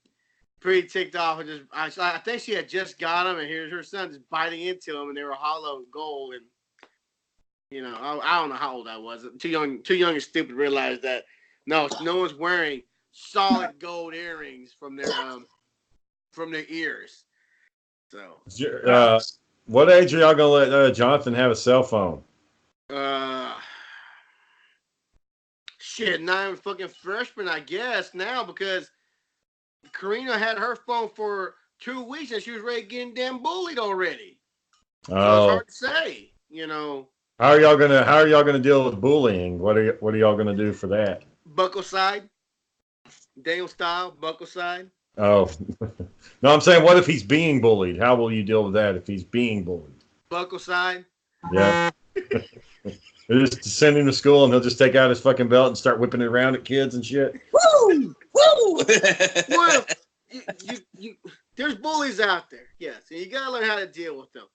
ticked off. And I think she had just got them, and here's her son just biting into them, and they were hollow gold. And you know, I don't know how old I was. Too young and stupid to realize that no one's wearing solid gold earrings from their ears. So, what age are y'all gonna let Jonathan have a cell phone? Shit, not even fucking freshman, I guess now, because Karina had her phone for 2 weeks and she was ready getting damn bullied already. So it's hard to say, you know. How are y'all gonna deal with bullying? What are y'all gonna do for that? Buckle side, Daniel style, buckle side. Oh, no, I'm saying, what if he's being bullied? How will you deal with that if he's being bullied? Buckle side. Yeah. Just send him to school and he'll just take out his fucking belt and start whipping it around at kids and shit. Woo! Woo! Well, you there's bullies out there, yes, and you gotta learn how to deal with them.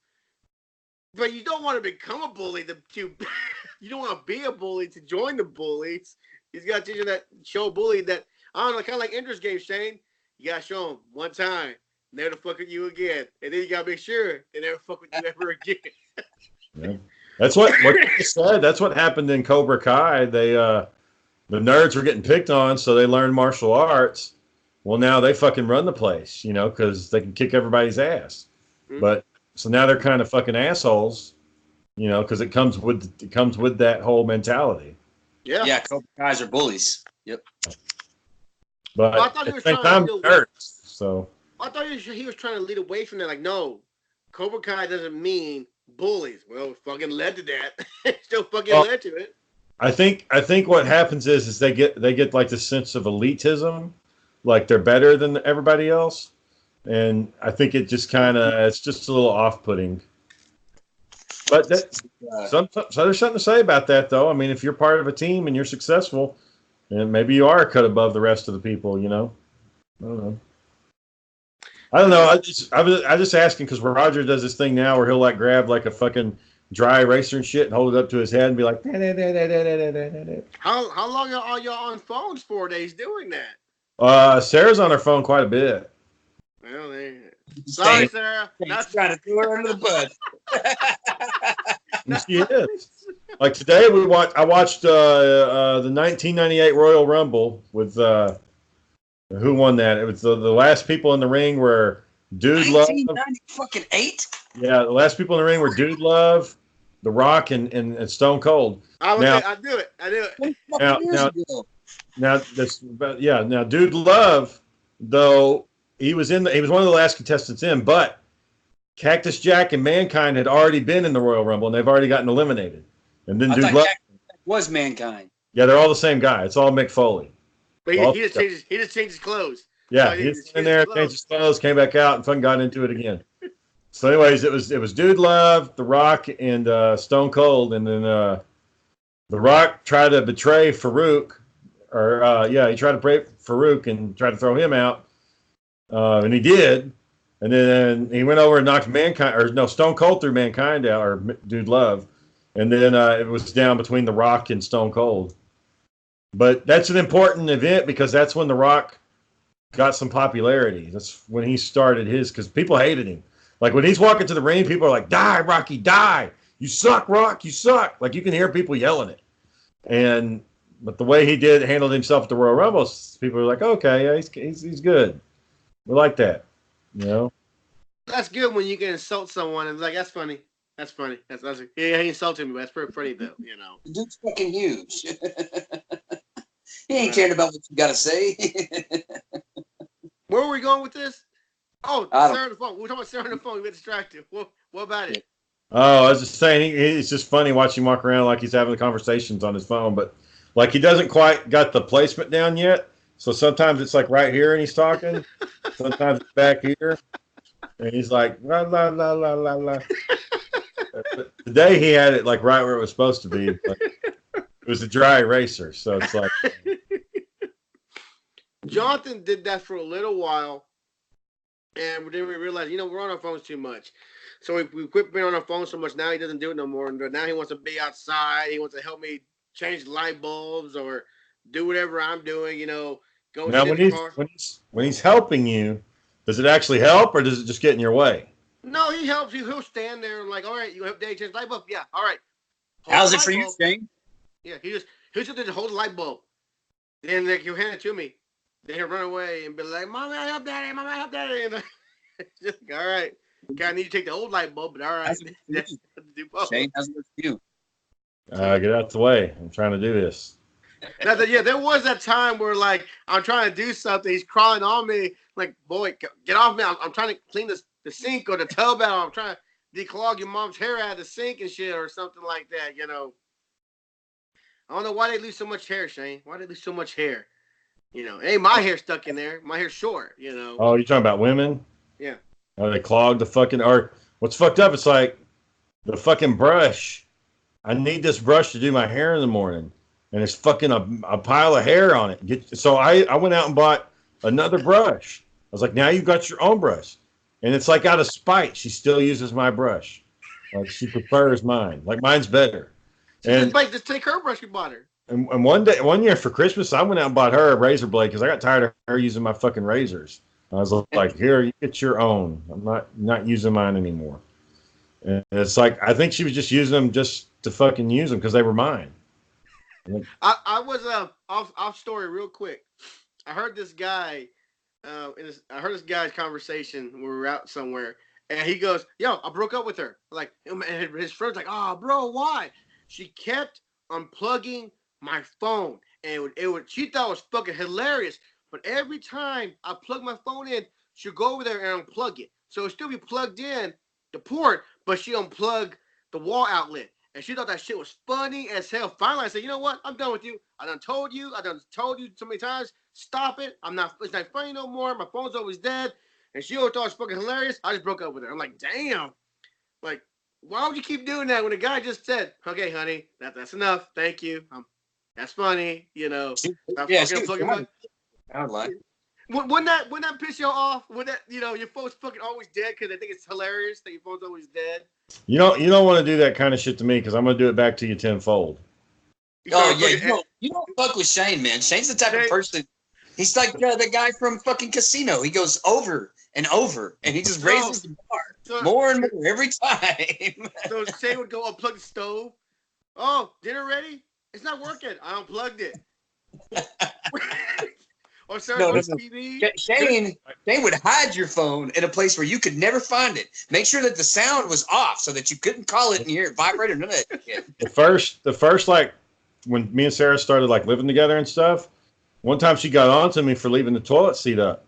But you don't want to become a bully. You don't want to be a bully to join the bullies. He's got to teach you that show bully that, I don't know, kind of like Ender's Game, Shane. You got to show them one time, never fuck with you again. And then you got to make sure they never fuck with you ever again. Yeah. That's what you said. That's what happened in Cobra Kai. They the nerds were getting picked on, so they learned martial arts. Well, now they fucking run the place, you know, because they can kick everybody's ass. Mm-hmm. But so now they're kind of fucking assholes, you know, because it comes with that whole mentality. Yeah, Cobra Kai's are bullies. Yep. But I thought he was at the same time, nerds. So I thought he was trying to lead away from that. Like, no, Cobra Kai doesn't mean bullies. Well, it fucking led to that. It still fucking led to it. I think what happens is they get like this sense of elitism, like they're better than everybody else, and I think it just it's just a little off-putting. But so there's something to say about that, though. I mean, if you're part of a team and you're successful, and maybe you are a cut above the rest of the people, you know. I don't know. I just asking because Roger does this thing now where he'll like grab like a fucking dry eraser and shit and hold it up to his head and be like, da, da, da, da, da, da, da, da. How long are y'all on phones for that he's doing that? Sarah's on her phone quite a bit. Well, sorry, Sarah. Not trying to throw her under the bus. She is. Like today, I watched the 1998 Royal Rumble with who won that? It was the last people in the ring were Dude Love. 1998. Yeah, the last people in the ring were Dude Love, The Rock, and Stone Cold. I do it. Now Dude Love, though he was one of the last contestants in, but Cactus Jack and Mankind had already been in the Royal Rumble and they've already gotten eliminated. And then Dude Love was Mankind. Yeah, they're all the same guy. It's all Mick Foley. But he just changed his clothes. Yeah, he was in there, changed his clothes, came back out, and fucking got into it again. So, anyways, it was Dude Love, The Rock, and Stone Cold, and then The Rock tried to betray Farouk he tried to break Farouk and tried to throw him out, and he did. And then he went over and knocked Stone Cold threw Mankind out, or Dude Love, and then it was down between The Rock and Stone Cold. But that's an important event because that's when The Rock got some popularity. That's when he started his, because people hated him. Like when he's walking to the ring, people are like, "Die, Rocky, die! You suck, Rock, you suck!" Like you can hear people yelling it. But the way he handled himself at the Royal Rumble, people are like, "Okay, yeah, he's good. We like that." You know. That's good when you can insult someone and be like, "That's funny. That's funny. That's yeah, he insulted me, but that's pretty funny though." You know. The dude's fucking huge. He ain't caring about what you gotta say. Where were we going with this? Oh, Sarah on the phone. We were talking about Sarah on the phone. We got distracted. What about it? Oh, I was just saying, it's just funny watching him walk around like he's having the conversations on his phone, but like he doesn't quite got the placement down yet. So sometimes it's like right here and he's talking. Sometimes it's back here. And he's like, la, la, la, la, la, la. But today he had it like right where it was supposed to be. Like, it was a dry eraser. So it's like. Jonathan did that for a little while. And then we realized, we're on our phones too much. So we quit being on our phones so much. Now he doesn't do it no more. And now he wants to be outside. He wants to help me change light bulbs or do whatever I'm doing, go now, sit in the car. When he's helping you, does it actually help or does it just get in your way? No, he helps you. He'll stand there and like, all right, you have day change light bulb? Yeah, all right. How's it for you, Shane? Yeah, he'll just hold the light bulb. Then he'll hand it to me. Then he'll run away and be like, "Mama, help daddy, Mama, help daddy." And just like, all right. Okay, I need you to take the old light bulb, but all right. Shane, how's it for you? Get out the way. I'm trying to do this. Now, there was that time where, like, I'm trying to do something. He's crawling on me. Like, boy, get off me. I'm trying to clean the sink or the tub out. I'm trying to declog your mom's hair out of the sink and shit or something like that, I don't know why they lose so much hair, Shane. Why they lose so much hair? Ain't my hair stuck in there. My hair's short, Oh, you're talking about women? Yeah. Or they clog the fucking, or what's fucked up, it's like the fucking brush. I need this brush to do my hair in the morning. And there's fucking a pile of hair on it. So I went out and bought another brush. I was like, now you've got your own brush. And it's like out of spite, she still uses my brush. Like she prefers mine. Like mine's better. Just take her brush you bought her. And one year for Christmas, I went out and bought her a razor blade because I got tired of her using my fucking razors. I was like, here, you get your own. I'm not using mine anymore. And it's like, I think she was just using them just to fucking use them because they were mine. I was off story real quick. I heard this guy, I heard this guy's conversation when we were out somewhere, and he goes, "Yo, I broke up with her." Like, and his friend's like, "Oh, bro, why?" She kept unplugging my phone, and she thought it was fucking hilarious. But every time I plug my phone in, she'll go over there and unplug it, so it'll still be plugged in the port, but she unplugged the wall outlet. And she thought that shit was funny as hell. Finally, I said, "You know what? I'm done with you. I done told you so many times. Stop it. It's not funny no more. My phone's always dead." And she always thought it was fucking hilarious. I just broke up with her. I'm like, damn. Like, why would you keep doing that when the guy just said, "Okay, honey, that's enough. Thank you. That's funny." Yeah, I would like. Wouldn't that piss you off? Would that, your phone's fucking always dead because they think it's hilarious that your phone's always dead? You don't want to do that kind of shit to me because I'm going to do it back to you tenfold. Oh, yeah. You don't fuck with Shane, man. Shane's the type of person. He's like the guy from fucking Casino. He goes over and over, and he just raises the bar more and more every time. So Shane would go unplug the stove. "Oh, dinner ready? It's not working. I unplugged it." Or TV. Shane would hide your phone in a place where you could never find it. Make sure that the sound was off so that you couldn't call it and hear it vibrate or none of that shit. The first like when me and Sarah started like living together and stuff, one time she got on to me for leaving the toilet seat up.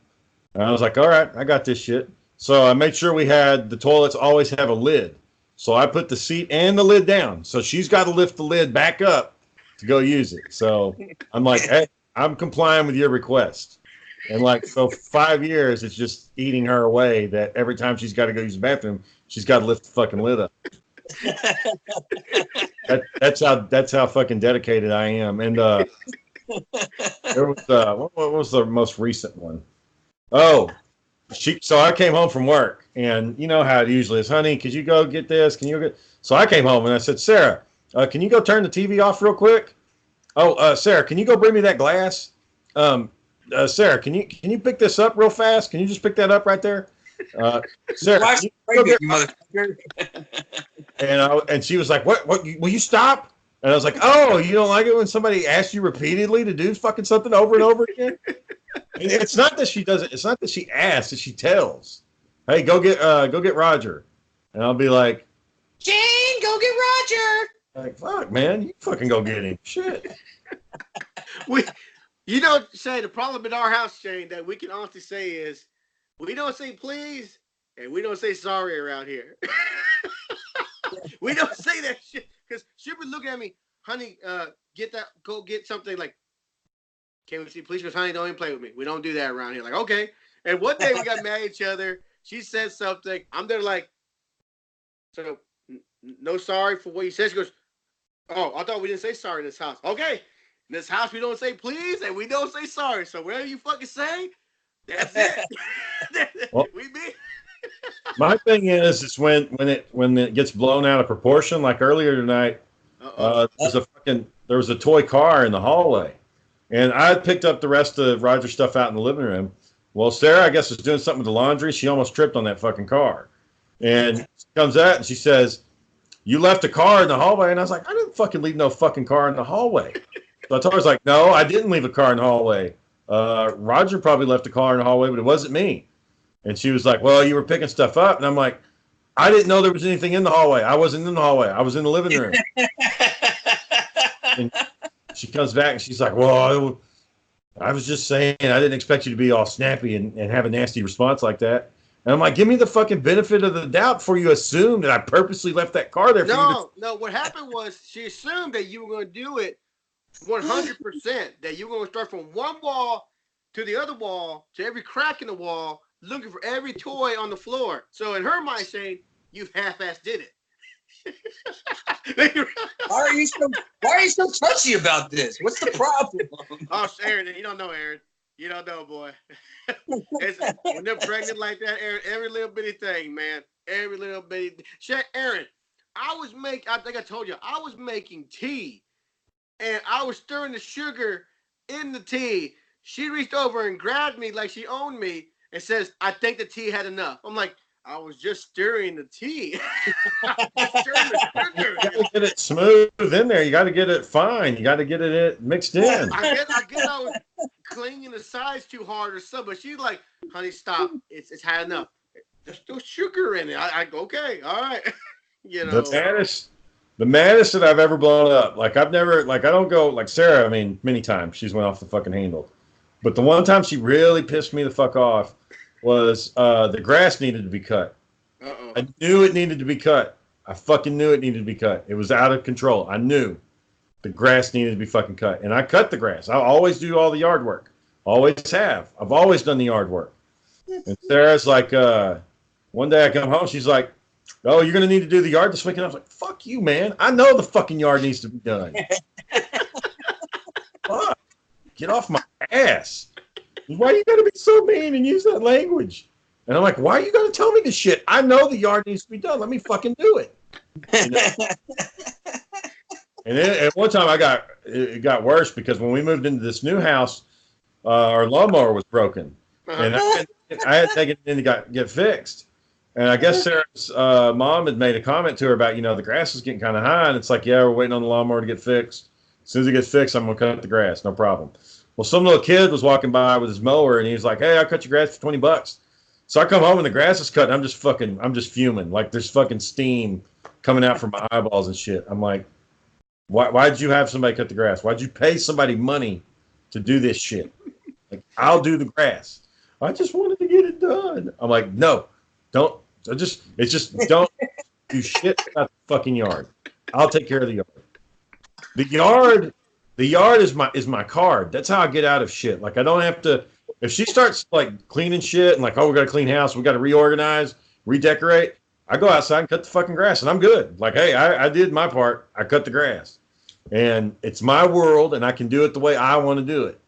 And I was like, all right, I got this shit. So I made sure the toilets always have a lid. So I put the seat and the lid down. So she's got to lift the lid back up to go use it. So I'm like, hey, I'm complying with your request. And like, so 5 years, it's just eating her away that every time she's got to go use the bathroom, she's got to lift the fucking lid up. That's how fucking dedicated I am. And There was what was the most recent one? Oh, so I came home from work, and you know how it usually is, honey. Could you go get this? Can you get? So I came home and I said, Sarah, can you go turn the TV off real quick? Oh, Sarah, can you go bring me that glass? Sarah, can you pick this up real fast? Can you just pick that up right there? Sarah, can you go get, you motherfucker. and she was like, what, will you stop? And I was like, oh, you don't like it when somebody asks you repeatedly to do fucking something over and over again? And it's not that she doesn't. It's not that she asks. That she tells. Hey, go get Roger. And I'll be like, Jane, go get Roger. like, fuck, man, you fucking go get him. Shit. Shane, the problem in our house, Shane, that we can honestly say is we don't say please and we don't say sorry around here. We don't say that shit because she'll be looking at me, honey, go get something like, can we see please? Because honey, don't even play with me. We don't do that around here. Like, okay. And one day we got mad at each other. She said something. I'm there like, so no sorry for what you said. She goes, oh, I thought we didn't say sorry in this house. Okay. In this house, we don't say please and we don't say sorry. So whatever you fucking say, that's it. Well, We be. my thing is when it gets blown out of proportion, like earlier tonight, there was a toy car in the hallway, and I picked up the rest of Roger's stuff out in the living room. Well, Sarah, I guess, was doing something with the laundry. She almost tripped on that fucking car, and she comes out and she says, "You left a car in the hallway," and I was like, "I didn't fucking leave no fucking car in the hallway." So I told her, I was like, "No, I didn't leave a car in the hallway. Roger probably left a car in the hallway, but it wasn't me." And she was like, "Well, you were picking stuff up." And I'm like, "I didn't know there was anything in the hallway. I wasn't in the hallway. I was in the living room." And she comes back and she's like, "Well, I was just saying, I didn't expect you to be all snappy and have a nasty response like that." And I'm like, "Give me the fucking benefit of the doubt before you assume that I purposely left that car there for you to." No. What happened was she assumed that you were going to do it 100%. That you were going to start from one wall to the other wall, to every crack in the wall, looking for every toy on the floor. So in her mind, Shane, you've half-assed did it. Why are you so touchy about this? What's the problem? Oh, Aaron, you don't know, Aaron. You don't know, boy. When they're pregnant like that, Aaron, every little bitty thing, man. Every little bitty. Aaron, I think I told you, I was making tea, and I was stirring the sugar in the tea. She reached over and grabbed me like she owned me and says, "I think the tea had enough." I'm like, I was just stirring the tea. Stirring the sugar. You got to get it smooth in there. You got to get it fine. You got to get it mixed in. I guess I was cleaning the sides too hard or something. But she's like, "Honey, stop. It's had enough. There's still sugar in it." I go, "Okay, all right." The maddest that I've ever blown up. Like I don't go like Sarah. I mean, many times she's went off the fucking handle. But the one time she really pissed me the fuck off was the grass needed to be cut. Uh-oh. I knew it needed to be cut. I fucking knew it needed to be cut. It was out of control. I knew the grass needed to be fucking cut. And I cut the grass. I always do all the yard work. Always have. I've always done the yard work. And Sarah's like, one day I come home, she's like, "Oh, you're going to need to do the yard this weekend." I was like, "Fuck you, man. I know the fucking yard needs to be done." Fuck. Get off my ass. Why you gotta be so mean and use that language? And I'm like, why you gotta tell me this shit? I know the yard needs to be done. Let me fucking do it. You know? And then at one time it got worse because when we moved into this new house, our lawnmower was broken. And I had taken it in to get fixed. And I guess Sarah's mom had made a comment to her about, the grass is getting kind of high. And it's like, yeah, we're waiting on the lawnmower to get fixed. As soon as it gets fixed, I'm going to cut the grass. No problem. Well, some little kid was walking by with his mower, and he was like, "Hey, I'll cut your grass for $20." So I come home and the grass is cut, and I'm just fuming. Like there's fucking steam coming out from my eyeballs and shit. I'm like, why'd you have somebody cut the grass? Why'd you pay somebody money to do this shit? Like, I'll do the grass. I just wanted to get it done. I'm like, no, don't. Don't do shit about the fucking yard. I'll take care of the yard. The yard is my card. That's how I get out of shit. Like I don't have to. If she starts like cleaning shit and like, oh, we got to clean house, we got to reorganize, redecorate. I go outside and cut the fucking grass, and I'm good. Like, hey, I did my part. I cut the grass. and it's my world, and I can do it the way I want to do it.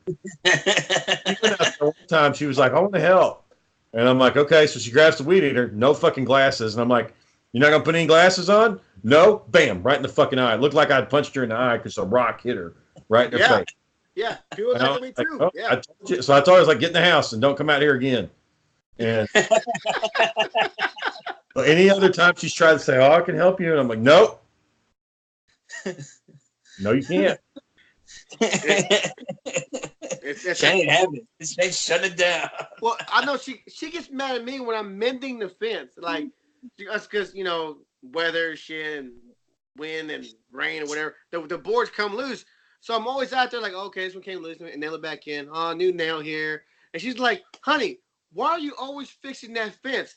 Even after one time, she was like, "I want to help," and I'm like, "Okay." So she grabs the weed eater, no fucking glasses, and I'm like, "You're not gonna put any glasses on?" No, bam, right in the fucking eye. It looked like I'd punched her in the eye because a rock hit her right in her face. Yeah, people And that I to was me like, too. "Oh," Yeah. I told you. So I told her, I was like, "Get in the house and don't come out here again." And any other time she's tried to say, "Oh, I can help you," and I'm like, "Nope, no, you can't." It's She ain't having it. She ain't shutting it down. well, I know she gets mad at me when I'm mending the fence, like just because weather, shit, and wind and rain or whatever. The boards come loose, so I'm always out there like, okay, this one came loose, and nail it back in. Oh, new nail here, and she's like, "Honey, why are you always fixing that fence?"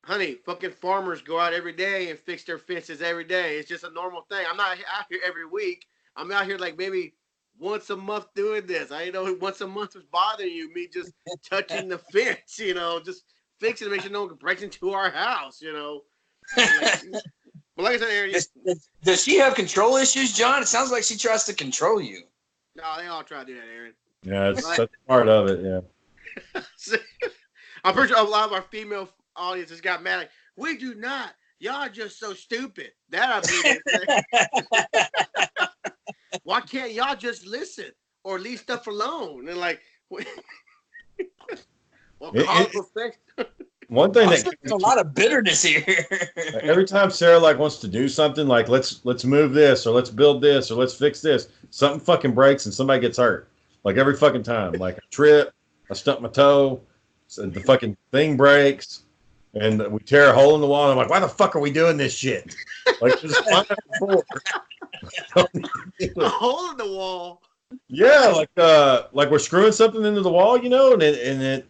Honey, fucking farmers go out every day and fix their fences every day. It's just a normal thing. I'm not out here every week. I'm out here like maybe once a month doing this. I know once a month was bothering you, me just touching the fence, just fixing it, make sure no one breaks into our house, But like I said, Aaron, Does she have control issues, John? It sounds like she tries to control you. no, they all try to do that, Aaron. Yeah, that's part of it. Yeah. I'm pretty sure a lot of our female audiences got mad. Like, we do not. Y'all are just so stupid. That I believe. Why can't y'all just listen or leave stuff alone? And like, well, one thing that there's a lot of bitterness here. every time Sarah wants to do something like let's move this or let's build this or let's fix this, something fucking breaks and somebody gets hurt. Like every fucking time, like a trip, I stump my toe, so the fucking thing breaks, and we tear a hole in the wall. And I'm like, why the fuck are we doing this shit? Like just a hole in the wall. Yeah, like we're screwing something into the wall, and it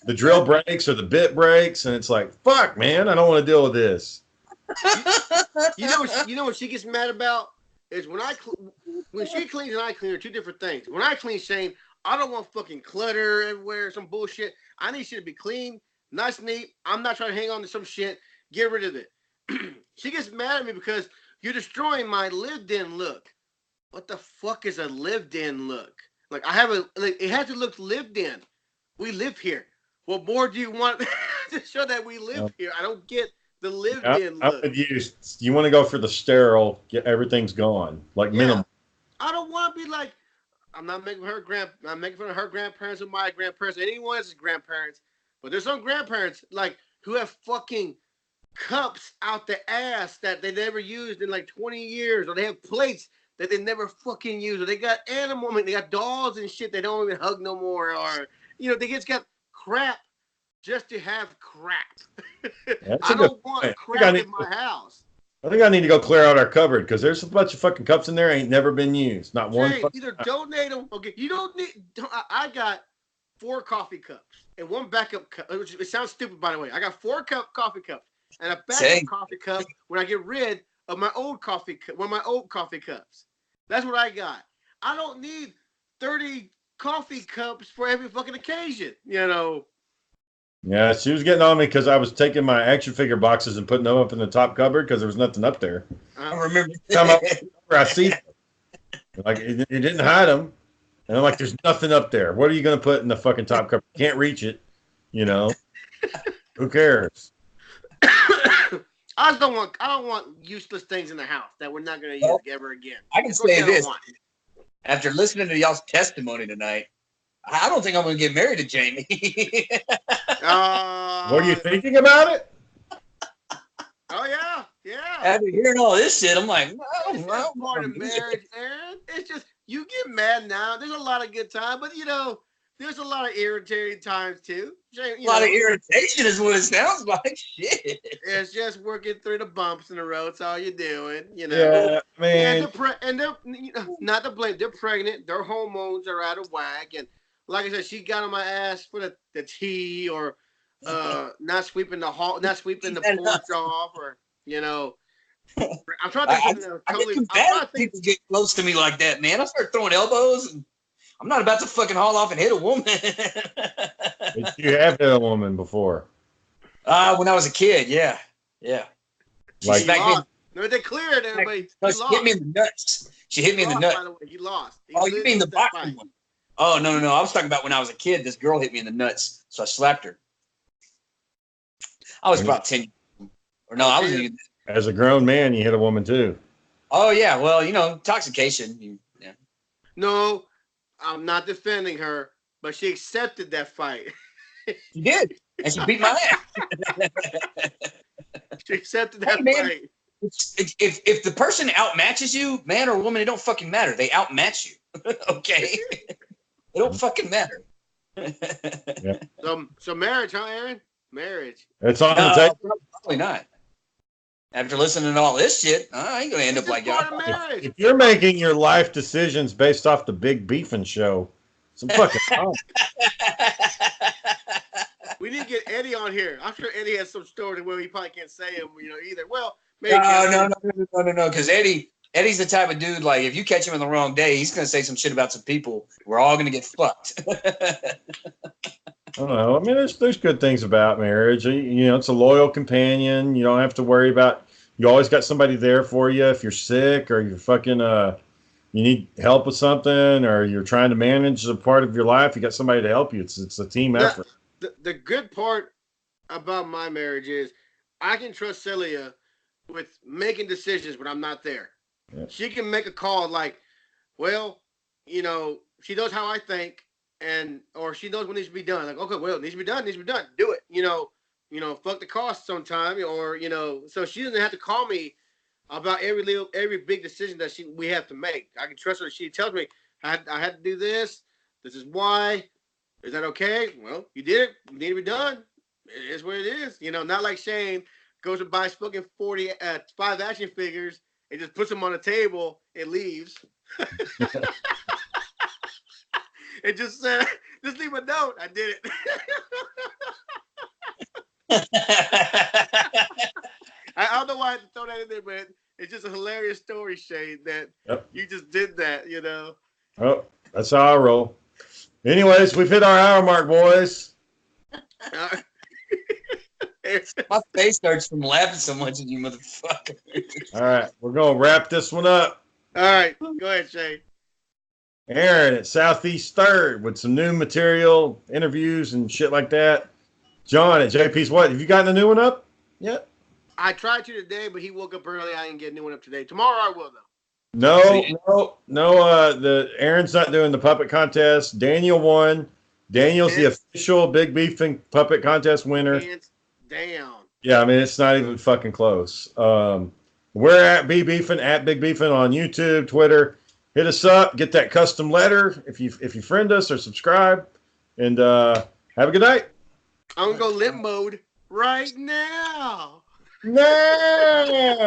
the drill breaks or the bit breaks, and it's like, fuck, man, I don't want to deal with this. You know what she gets mad about is when she cleans and I clean are two different things. When I clean, Shane, I don't want fucking clutter everywhere, some bullshit. I need shit to be clean, nice, neat. I'm not trying to hang on to some shit. Get rid of it. She gets mad at me because you're destroying my lived-in look. What the fuck is a lived-in look? Like it has to look lived in. We live here. What more do you want to show that we live here? I don't get the lived-in look. You want to go for the sterile, get everything's gone, like minimal. I don't want to be like, I'm making fun of her grandparents or my grandparents, or anyone else's grandparents. But there's some grandparents who have fucking cups out the ass that they never used in 20 years, or they have plates that they never fucking use, or they got they got dolls and shit they don't even hug no more, or they just got crap just to have crap. I don't want crap in my house. I think I need to go clear out our cupboard because there's a bunch of fucking cups in there ain't never been used. Not one. Either donate them. Okay, you don't need. I got 4 coffee cups and 1 backup cup. It sounds stupid, by the way. I got 4 coffee cups and a backup coffee cup when I get rid of my old coffee cup. One of my old coffee cups. That's what I got. I don't need 30 coffee cups for every fucking occasion. Yeah, she was getting on me because I was taking my action figure boxes and putting them up in the top cupboard because there was nothing up there. I remember. I see them. It didn't hide them, and I'm like, "There's nothing up there. What are you going to put in the fucking top cupboard? Can't reach it, Who cares?" I don't want useless things in the house that we're not going to use ever again. I can say this: after listening to y'all's testimony tonight, I don't think I'm going to get married to Jamie. What are you thinking about it? Oh yeah. After hearing all this shit, I'm like, it's not part of marriage, Aaron. It's just you get mad now. There's a lot of good time, but there's a lot of irritating times too. A lot of irritation is what it sounds like. Shit. It's just working through the bumps in the road. That's all you're doing. Yeah, man. And they're not to blame. They're pregnant. Their hormones are out of whack. And like I said, she got on my ass for the tea or not sweeping the hall, not sweeping the porch off, or I'm trying to think totally. People get close to me like that, man. I start throwing elbows, and I'm not about to fucking haul off and hit a woman. But you have hit a woman before. When I was a kid, yeah. No, they cleared him, but he No, she hit me in the nuts. She hit me in the nuts. By the way, he lost. He Oh, you mean the boxing one? Oh, no. I was talking about when I was a kid. This girl hit me in the nuts, so I slapped her. I was about 10. Or no, I was even. As a grown man, you hit a woman too. Oh yeah, well, intoxication. Yeah. No, I'm not defending her, but she accepted that fight. She did, and she beat my ass. She accepted that fight. If the person outmatches you, man or woman, it don't fucking matter. They outmatch you. Okay? It don't fucking matter. Yeah. So marriage, huh, Aaron? Marriage. It's on the table. Probably not. After listening to all this shit, I ain't gonna end up like y'all. If you're making your life decisions based off the Big Beefin' Show, some fucking fun. We need to get Eddie on here. I'm sure Eddie has some stories where he probably can't say them, either. Well, maybe no, because Eddie's the type of dude, like, if you catch him in the wrong day, he's gonna say some shit about some people. We're all gonna get fucked. I don't know. I mean, there's good things about marriage. It's a loyal companion. You don't have to worry about. You always got somebody there for you if you're sick or you're fucking you need help with something or you're trying to manage a part of your life. You got somebody to help you. It's a team effort. The good part about my marriage is I can trust Celia with making decisions when I'm not there. Yeah. She can make a call like, well, she knows how I think. Or she knows what needs to be done. Like, okay, well, it needs to be done. Do it. Fuck the cost sometime. Or so she doesn't have to call me about every big decision that we have to make. I can trust her. She tells me I had to do this. This is why. Is that okay? Well, you did it. It need to be done. It is what it is. Not like Shane goes and buys fucking 5 action figures and just puts them on the table and leaves. It just said, just leave a note. I did it. I don't know why I had to throw that in there, but it's just a hilarious story, Shane, that you just did that, Oh, that's how I roll. Anyways, we've hit our hour mark, boys. My face hurts from laughing so much at you, motherfucker. All right, we're going to wrap this one up. All right, go ahead, Shane. Aaron at Southeast 3rd with some new material, interviews, and shit like that. John at JP's what? Have you gotten a new one up yet? I tried to today, but he woke up early. I didn't get a new one up today. Tomorrow I will, though. No. The Aaron's not doing the puppet contest. Daniel won. Daniel's the official Big Beefing Puppet Contest winner. Hands down. Yeah, I mean, it's not even fucking close. We're at Big Beefing on YouTube, Twitter. Hit us up. Get that custom letter if you friend us or subscribe. And have a good night. I'm going to go limp mode right now. Now.